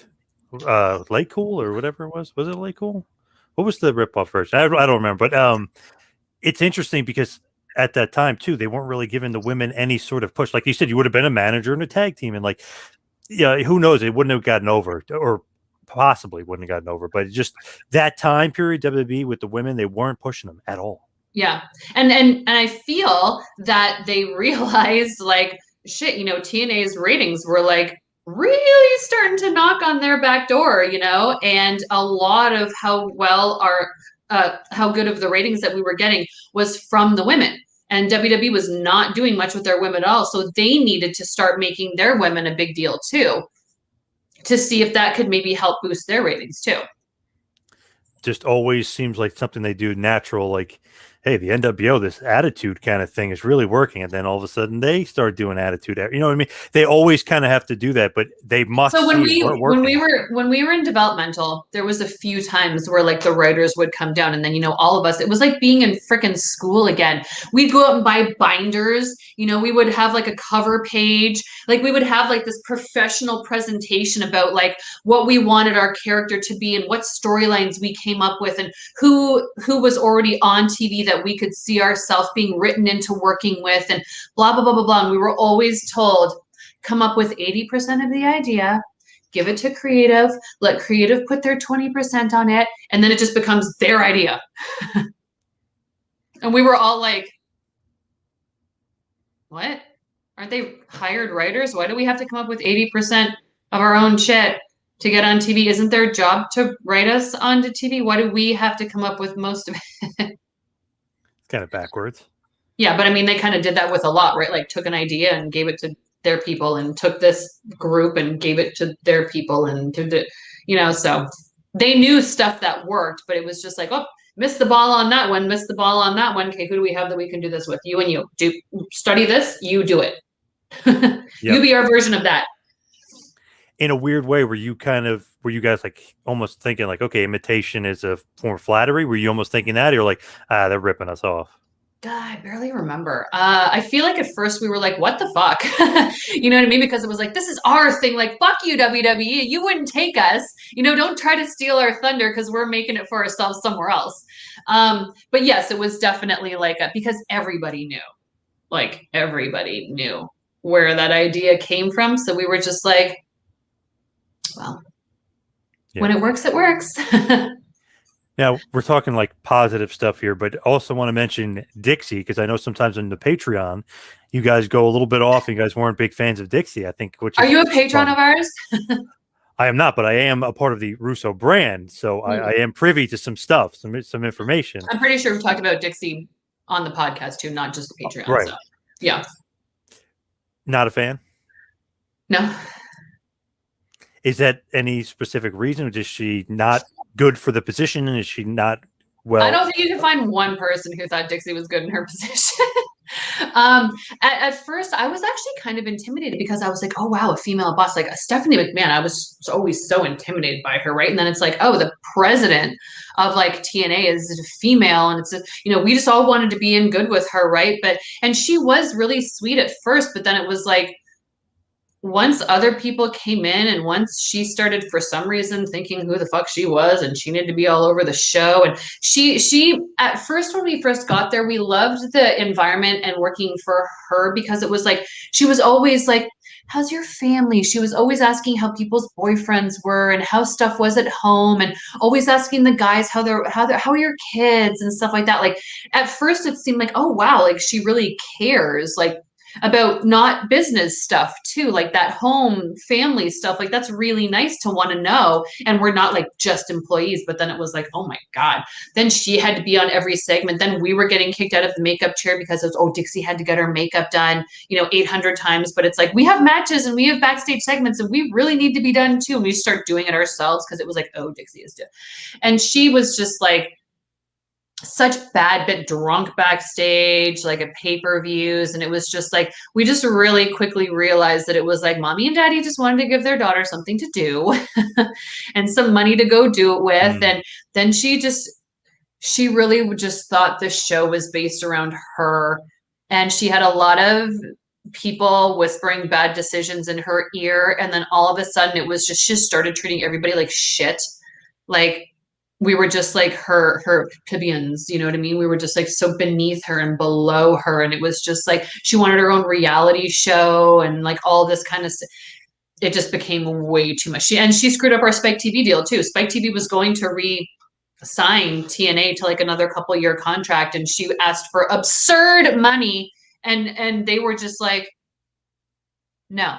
Lake Cool or whatever it was. Was it Lake Cool? What was the ripoff version? I don't remember, but it's interesting because at that time too, they weren't really giving the women any sort of push. Like you said, you would have been a manager in a tag team, and like, yeah, who knows? It wouldn't have gotten over, or possibly wouldn't have gotten over. But just that time period, WWE with the women, they weren't pushing them at all. Yeah, and I feel that they realized, like, shit, TNA's ratings were like really starting to knock on their back door, and a lot of how well how good of the ratings that we were getting was from the women. And WWE was not doing much with their women at all. So they needed to start making their women a big deal too, to see if that could maybe help boost their ratings too. Just always seems like something they do natural, like, hey, the NWO, this attitude kind of thing is really working, and then all of a sudden they start doing attitude. You know what I mean? They always kind of have to do that, but they must. So when see when we were in developmental, there was a few times where like the writers would come down, and then all of us, it was like being in freaking school again. We'd go out and buy binders. We would have like a cover page, like we would have like this professional presentation about like what we wanted our character to be and what storylines we came up with and who was already on TV that we could see ourselves being written into working with and blah blah blah blah blah. And we were always told, come up with 80% of the idea, give it to creative, let creative put their 20% on it, and then it just becomes their idea. And we were all like, what? Aren't they hired writers? Why do we have to come up with 80% of our own shit to get on TV? Isn't their job to write us onto TV? Why do we have to come up with most of it? It's kind of backwards. Yeah, but I mean, they kind of did that with a lot, right? Like took an idea and gave it to their people and took this group and gave it to their people and to the, so they knew stuff that worked, but it was just like, oh, missed the ball on that one, missed the ball on that one. Okay, who do we have that we can do this with? You and you. Do study this, you do it. Yep. You be our version of that. In a weird way, were you guys like almost thinking like, okay, imitation is a form of flattery? Were you almost thinking that? Or you're like, they're ripping us off? God, I barely remember. I feel like at first we were like, what the fuck? You know what I mean? Because it was like, this is our thing. Like, fuck you, WWE. You wouldn't take us. Don't try to steal our thunder because we're making it for ourselves somewhere else. But yes, it was definitely like, because everybody knew. Like, everybody knew where that idea came from. So we were just like, well, when it works, it works. Now, we're talking like positive stuff here, but also want to mention Dixie, because I know sometimes in the Patreon, you guys go a little bit off and you guys weren't big fans of Dixie, I think. Are you a patron of ours? I am not, but I am a part of the Russo brand. So I am privy to some stuff, some information. I'm pretty sure we've talked about Dixie on the podcast too, not just the Patreon. Right. So, yeah. Not a fan? No. Is that any specific reason? Or is she not good for the position? And is she not well? I don't think you can find one person who thought Dixie was good in her position. At first, I was actually kind of intimidated because I was like, oh, wow, a female boss. Like Stephanie McMahon, I was always so intimidated by her, right? And then it's like, oh, the president of like TNA is a female. And it's, we just all wanted to be in good with her, right? And she was really sweet at first, but then it was like, once other people came in and once she started for some reason thinking who the fuck she was and she needed to be all over the show. And she at first, when we first got there, we loved the environment and working for her because it was like, she was always like, how's your family? She was always asking how people's boyfriends were and how stuff was at home and always asking the guys how are your kids and stuff like that. Like at first it seemed like, oh wow, like she really cares. Like about not business stuff too, like that home family stuff. Like that's really nice to want to know. And we're not like just employees, but then it was like, oh my God. Then she had to be on every segment. Then we were getting kicked out of the makeup chair because it was, oh, Dixie had to get her makeup done, 800 times. But it's like, we have matches and we have backstage segments and we really need to be done too. And we start doing it ourselves because it was like, oh, Dixie is doing. And she was just like, such bad bit drunk backstage, like at pay-per-views. And it was just like, we just really quickly realized that it was like mommy and daddy just wanted to give their daughter something to do and some money to go do it with. And then she really just thought the show was based around her. And she had a lot of people whispering bad decisions in her ear. And then all of a sudden it was just, she started treating everybody like shit. Like, we were just like her plebeians, you know what I mean? We were just like so beneath her and below her. And it was just like, she wanted her own reality show and like all this kind of stuff. It just became way too much. She screwed up our Spike TV deal too. Spike TV was going to re-sign TNA to like another couple-year contract. And she asked for absurd money. And they were just like, no,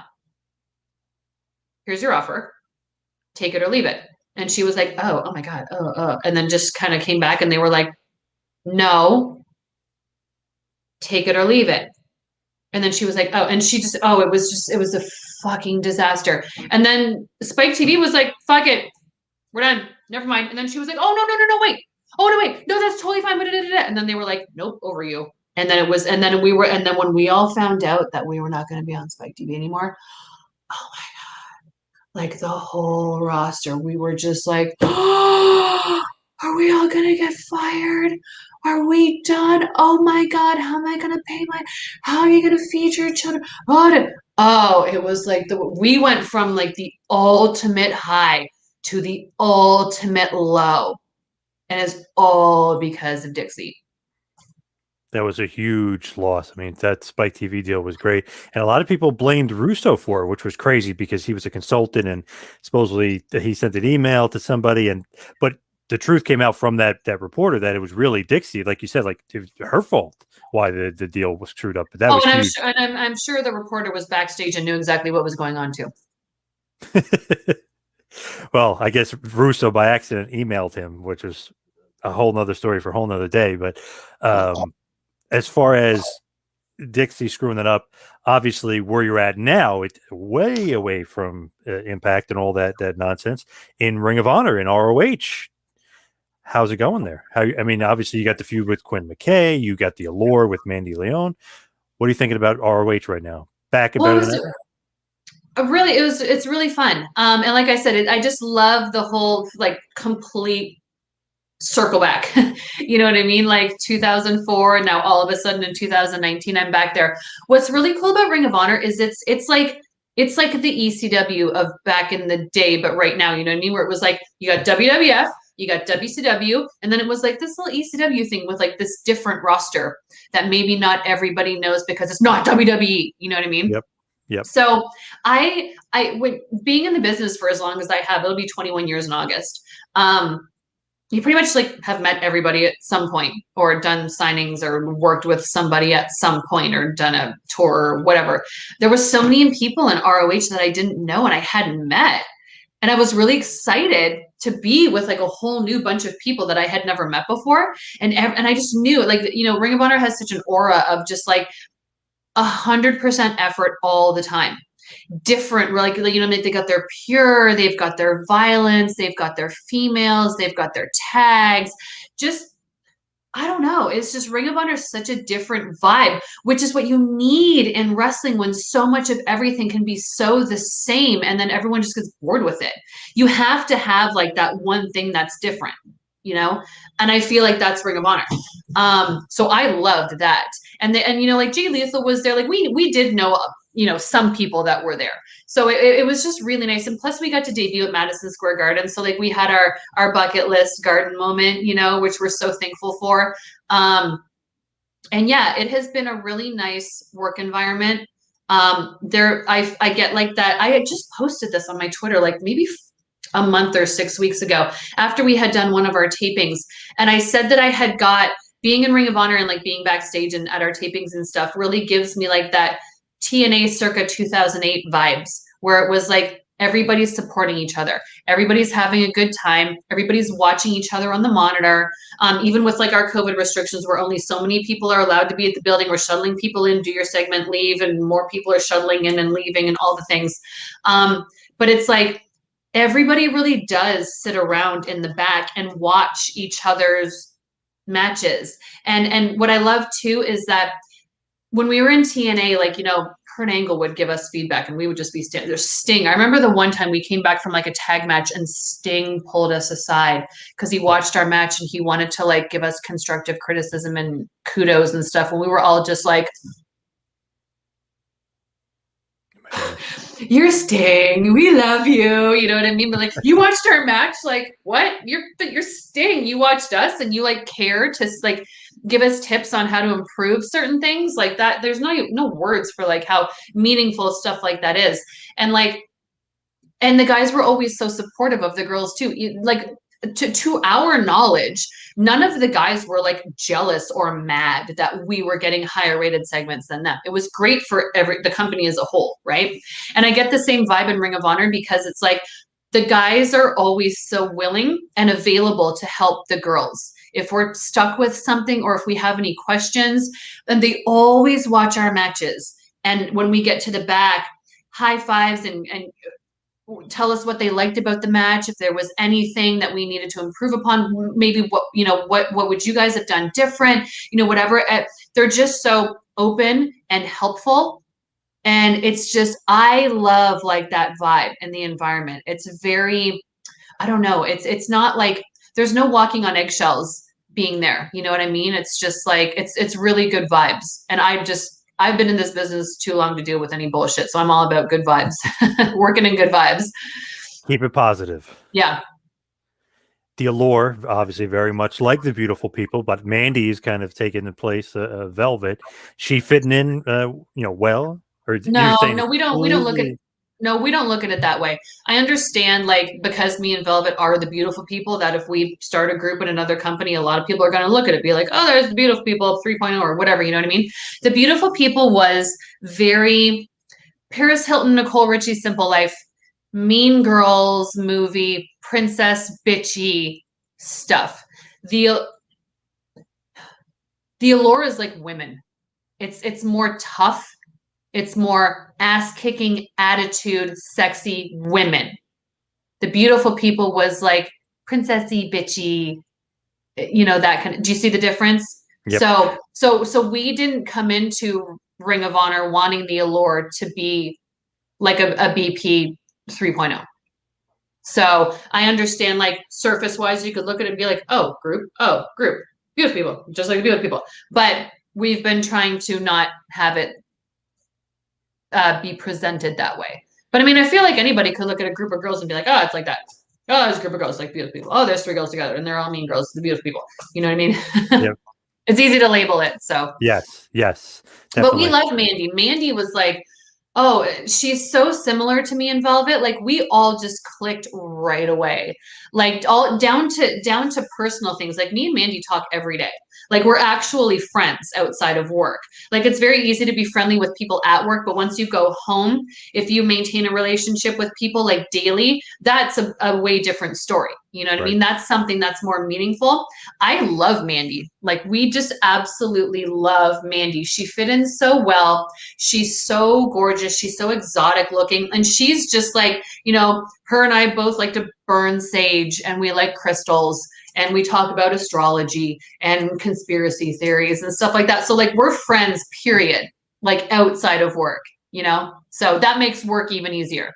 here's your offer. Take it or leave it. And she was like, oh my God. And then just kind of came back and they were like, no, take it or leave it. And then she was like, oh, and she just, oh, it was a fucking disaster. And then Spike TV was like, fuck it. We're done. Never mind. And then she was like, oh, no, wait. Oh, no, wait. No, that's totally fine. And then they were like, nope, over you. And then and then when we all found out that we were not going to be on Spike TV anymore, oh my, like the whole roster, we were just like, oh, are we all going to get fired? Are we done? Oh my God, how am I going to pay how are you going to feed your children? Oh, it was like we went from like the ultimate high to the ultimate low. And it's all because of Dixie. That was a huge loss. I mean, that Spike TV deal was great. And a lot of people blamed Russo for it, which was crazy because he was a consultant and supposedly he sent an email to somebody. But the truth came out from that reporter that it was really Dixie. Like you said, like it was her fault why the deal was screwed up. But that was huge. I'm sure the reporter was backstage and knew exactly what was going on too. Well, I guess Russo by accident emailed him, which was a whole nother story for a whole nother day. But as far as Dixie screwing it up, obviously where you're at now, it's way away from Impact and all that nonsense in Ring of Honor in ROH. How's it going there? I mean, obviously you got the feud with Quinn McKay, you got the Allure with Mandy Leon. What are you thinking about ROH right now? Back and better than ever? It's really fun. And like I said, I just love the whole like complete circle back. You know what I mean? Like 2004 and now all of a sudden in 2019 I'm back there. What's really cool about Ring of Honor is it's like the ECW of back in the day, but right now, you know what I mean? Where it was like you got WWF, you got WCW, and then it was like this little ECW thing with like this different roster that maybe not everybody knows because it's not WWE. You know what I mean? Yep. Yep. So when being in the business for as long as I have, it'll be 21 years in August. You pretty much like have met everybody at some point or done signings or worked with somebody at some point or done a tour or whatever. There were so many people in ROH that I didn't know and I hadn't met. And I was really excited to be with like a whole new bunch of people that I had never met before. And I just knew like, you know, Ring of Honor has such an aura of just like 100% effort all the time. Different, like, you know, they got their pure, they've got their violence, they've got their females, they've got their tags. Just, I don't know. It's just Ring of Honor is such a different vibe, which is what you need in wrestling when so much of everything can be so the same and then everyone just gets bored with it. You have to have like that one thing that's different, you know? And I feel like that's Ring of Honor. So I loved that. And you know, like Jay Lethal was there. Like we did know, you know, some people that were there. So it was just really nice. And plus we got to debut at Madison Square Garden. So like we had our bucket list garden moment, you know, which we're so thankful for. And yeah, it has been a really nice work environment. I get like that. I had just posted this on my Twitter, like maybe a month or 6 weeks ago after we had done one of our tapings. And I said that I had got being in Ring of Honor and like being backstage and at our tapings and stuff really gives me like that TNA circa 2008 vibes where it was like everybody's supporting each other. Everybody's having a good time. Everybody's watching each other on the monitor. Even with like our COVID restrictions where only so many people are allowed to be at the building, we're shuttling people in, do your segment, leave, and more people are shuttling in and leaving and all the things. But it's like, everybody really does sit around in the back and watch each other's matches. And what I love too is that when we were in TNA, like, you know, Kurt Angle would give us feedback and we would just be there's Sting. I remember the one time we came back from like a tag match and Sting pulled us aside because he watched our match and he wanted to like give us constructive criticism and kudos and stuff. And we were all just like, you're Sting, we love you, you know what I mean? But like, you watched our match, like, what? You're Sting, you watched us and you like care to like give us tips on how to improve certain things like that. There's no words for like how meaningful stuff like that is. And like, and the guys were always so supportive of the girls too. Like, to our knowledge, none of the guys were like jealous or mad that we were getting higher rated segments than them. It was great for the company as a whole, right? And I get the same vibe in Ring of Honor because it's like the guys are always so willing and available to help the girls. If we're stuck with something or if we have any questions, and they always watch our matches. And when we get to the back, high fives and tell us what they liked about the match, if there was anything that we needed to improve upon, maybe what would you guys have done different, whatever. They're just so open and helpful. And it's just, I love like that vibe in the environment. It's very, I don't know, it's not like there's no walking on eggshells being there. You know what I mean? It's just like it's really good vibes. And I've been in this business too long to deal with any bullshit. So I'm all about good vibes, working in good vibes. Keep it positive. Yeah. The Allure, obviously very much like the Beautiful People, but Mandy's kind of taken the place of Velvet. She fitting in, well? Or No, we don't look at completely... no, we don't look at it that way. I understand, like, because me and Velvet are the Beautiful People, that if we start a group in another company, a lot of people are going to look at it, be like, oh, there's the Beautiful People 3.0 or whatever, you know what I mean? The Beautiful People was very Paris Hilton, Nicole Richie, Simple Life, Mean Girls movie, princess bitchy stuff. The Allure is like women. It's more tough. It's more ass-kicking attitude, sexy women. The Beautiful People was like princessy, bitchy, that kind of. Do you see the difference? Yep. So we didn't come into Ring of Honor wanting the Allure to be like a BP 3.0. So I understand, like, surface wise, you could look at it and be like, oh, group, beautiful people, just like the beautiful people. But we've been trying to not have it be presented that way. But I mean, I feel like anybody could look at a group of girls and be like, oh, it's like that. Oh, there's a group of girls like beautiful people. Oh, there's three girls together and they're all mean girls, the beautiful people. You know what I mean? Yep. It's easy to label it. So Yes, definitely. But we love Mandy. Mandy was like, oh, she's so similar to me in Velvet. Like, we all just clicked right away. Like, all down to personal things. Like, me and Mandy talk every day. Like, we're actually friends outside of work. Like, it's very easy to be friendly with people at work, but once you go home, if you maintain a relationship with people like daily, that's a way different story. You know what I mean? That's something that's more meaningful. I love Mandy. Like, we just absolutely love Mandy. She fit in so well. She's so gorgeous. She's so exotic looking. And she's just like, her and I both like to burn sage, and we like crystals, and we talk about astrology and conspiracy theories and stuff like that. So, like, we're friends, period, like outside of work, so that makes work even easier.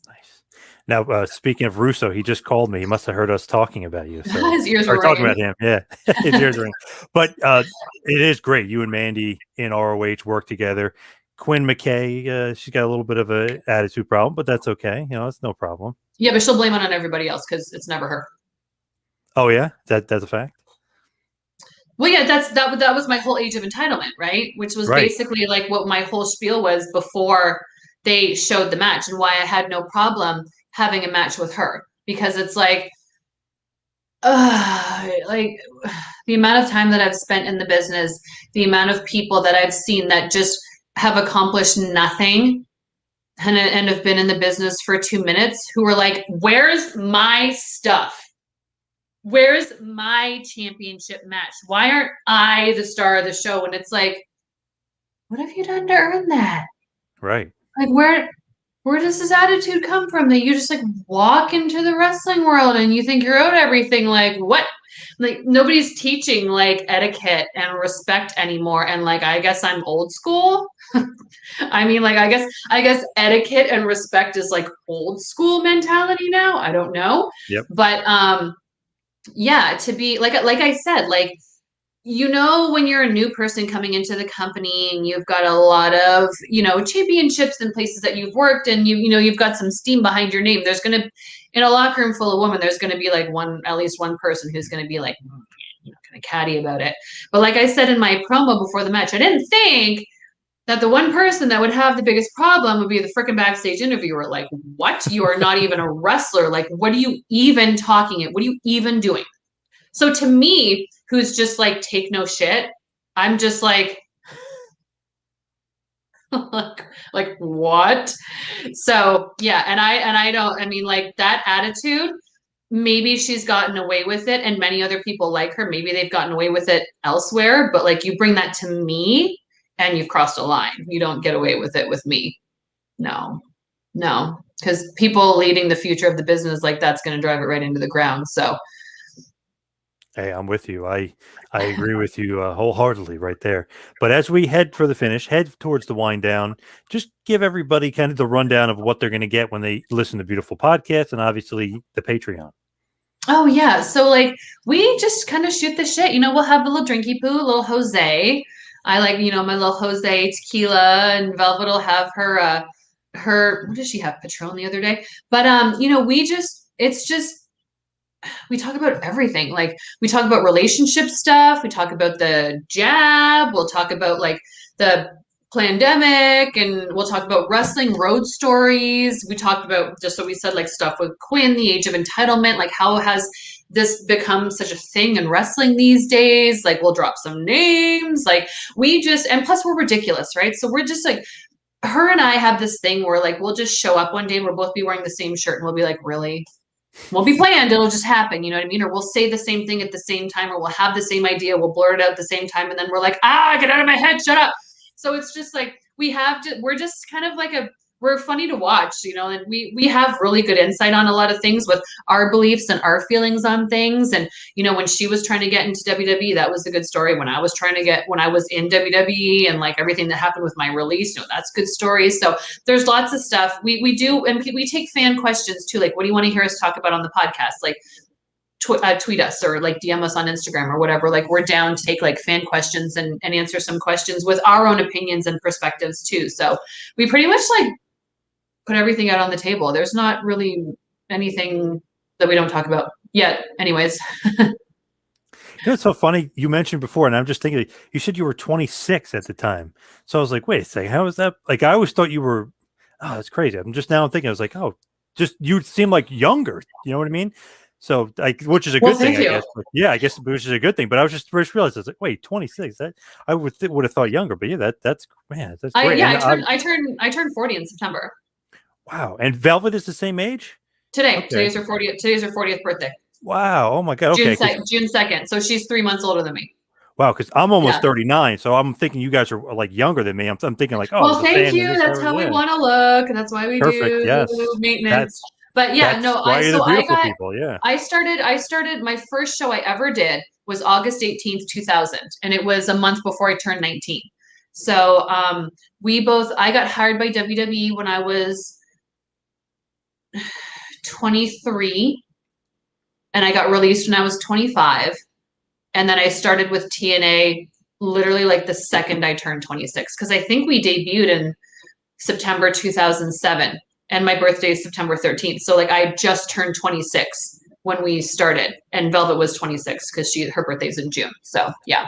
Nice. Now, speaking of Russo, he just called me. He must have heard us talking about you. So his ears were talking about him. Yeah, his ears ringing. But it is great. You and Mandy in ROH work together. Quinn McKay, she's got a little bit of an attitude problem, but that's okay. It's no problem. Yeah, but she'll blame it on everybody else because it's never her. Oh yeah, that's a fact. Well, yeah, that was my whole Age of Entitlement, right? Which was basically like what my whole spiel was before they showed the match, and why I had no problem having a match with her, because it's like the amount of time that I've spent in the business, the amount of people that I've seen that just have accomplished nothing and have been in the business for 2 minutes, who are like, where's my stuff? Where's my championship match? Why aren't I the star of the show? And it's like, what have you done to earn that? Right. Like, where does this attitude come from that you just like walk into the wrestling world and you think you're out everything? Like, what? Like, nobody's teaching like etiquette and respect anymore. And like, I guess I'm old school. I mean, like, I guess etiquette and respect is like old school mentality now. I don't know. Yep. But yeah, to be like I said, like, when you're a new person coming into the company and you've got a lot of, championships in places that you've worked, and you've got some steam behind your name, there's going to, in a locker room full of women, there's going to be like at least one person who's going to be like, kind of catty about it. But like I said in my promo before the match, I didn't think that the one person that would have the biggest problem would be the freaking backstage interviewer. Like, what? You are not even a wrestler. Like, what are you even talking at? What are you even doing? So to me, who's just like, take no shit, I'm just like, like what? So yeah, and I don't, I mean, like that attitude, maybe she's gotten away with it and many other people like her, maybe they've gotten away with it elsewhere, but like you bring that to me and you've crossed a line. You don't get away with it with me. No, no, because people leading the future of the business, like that's going to drive it right into the ground. So Hey, I'm with you. I agree with you wholeheartedly right there. But as we head for the finish, head towards the wind down, just give everybody kind of the rundown of what they're going to get when they listen to Beautiful Podcast and obviously the Patreon. oh yeah, so like we just kind of shoot the shit. You know, we'll have a little drinky poo, a little Jose. I like, you know, my little Jose tequila, and Velvet will have her what did she have? Patron the other day. But you know, it's just we talk about everything. Like we talk about relationship stuff, we talk about the jab, we'll talk about like the pandemic, and we'll talk about wrestling road stories. We talked about just what we said, like stuff with Quinn, the age of entitlement, like how has this become such a thing in wrestling these days? Like we'll drop some names. Like we just, and plus we're ridiculous, right? So we're just like, her and I have this thing where like we'll just show up one day, we'll both be wearing the same shirt and we'll be like, really? Won't be planned, it'll just happen, you know what I mean? Or we'll say the same thing at the same time, or we'll have the same idea, we'll blurt it out at the same time, and then we're like, get out of my head, shut up. So it's just like we're just kind of like we're funny to watch, you know, and we have really good insight on a lot of things with our beliefs and our feelings on things. And you know, when she was trying to get into WWE, that was a good story. When I was in WWE, and like everything that happened with my release, you know, that's good stories. So there's lots of stuff we do, and we take fan questions too. Like, what do you want to hear us talk about on the podcast? Like tweet us or like DM us on Instagram or whatever. Like we're down to take like fan questions and answer some questions with our own opinions and perspectives too. So we pretty much like put everything out on the table. There's not really anything that we don't talk about yet. Anyways. You know, it's so funny. You mentioned before, and I'm just thinking, you said you were 26 at the time. So I was like, wait a second, how is that? Like, I always thought you were, oh, that's crazy. I'm just now thinking, I was like, oh, just you seem like younger. You know what I mean? So, like, which is a good thing, I guess. But yeah, I guess which is a good thing. But I was just first realized, I was like, wait, 26? That I would have thought younger. But yeah, that's great. I turned 40 in September. Wow. And Velvet is the same age? Today. Okay. Today's her 40th birthday. Wow. Oh my God. Okay. June 2nd. So she's 3 months older than me. Wow, because I'm almost 39, so I'm thinking you guys are like younger than me. I'm thinking like, oh, well, thank you. That's how we want to look, and that's why we do maintenance. But yeah, no, I started my first show I ever did was August 18th, 2000, and it was a month before I turned 19. So I got hired by WWE when I was 23, and I got released when I was 25. And then I started with TNA literally like the second I turned 26, because I think we debuted in September 2007, and my birthday is September 13th. So like I just turned 26 when we started, and Velvet was 26 because her birthday's in June. So yeah.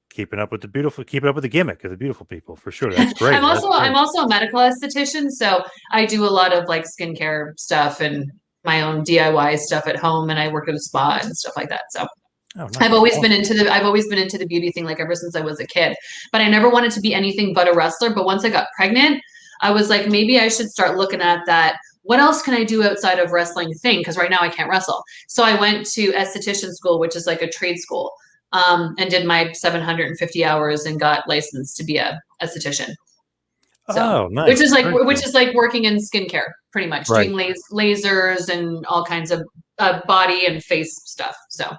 Keeping up with the gimmick of the beautiful people, for sure. That's great. I'm also a medical esthetician, so I do a lot of like skincare stuff and my own DIY stuff at home, and I work at a spa and stuff like that. So nice. I've always been into the beauty thing, like ever since I was a kid, but I never wanted to be anything but a wrestler. But once I got pregnant, I was like, maybe I should start looking at that. What else can I do outside of wrestling thing? Because right now I can't wrestle. So I went to esthetician school, which is like a trade school, and did my 750 hours and got licensed to be a esthetician. So, nice. Which is like working in skincare, pretty much, doing lasers and all kinds of body and face stuff. So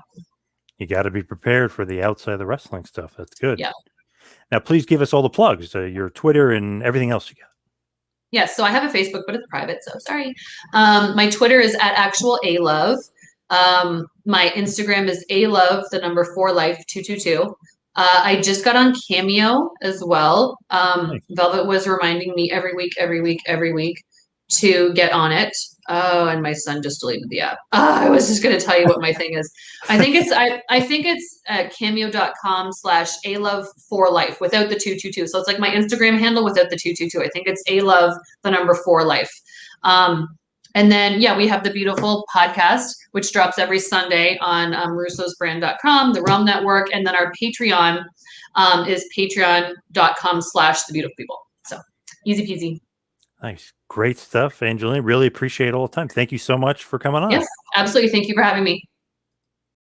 you got to be prepared for the outside of the wrestling stuff. That's good. Yeah. Now, please give us all the plugs, your Twitter and everything else you got. Yes. So I have a Facebook, but it's private. So sorry. My Twitter is @actualalove. My Instagram is alove4life222. I just got on Cameo as well. Nice. Velvet was reminding me every week to get on it. Oh, and my son just deleted the app. I was just going to tell you what my thing is. I think it's cameo.com/alove4life without the 222. So it's like my Instagram handle without the 222. I think it's alove4life. And then, yeah, we have the beautiful podcast, which drops every Sunday on russosbrand.com, the Realm Network. And then our Patreon is patreon.com/thebeautifulpeople. So easy peasy. Nice. Great stuff, Angelina. Really appreciate all the time. Thank you so much for coming on. Yes, absolutely. Thank you for having me.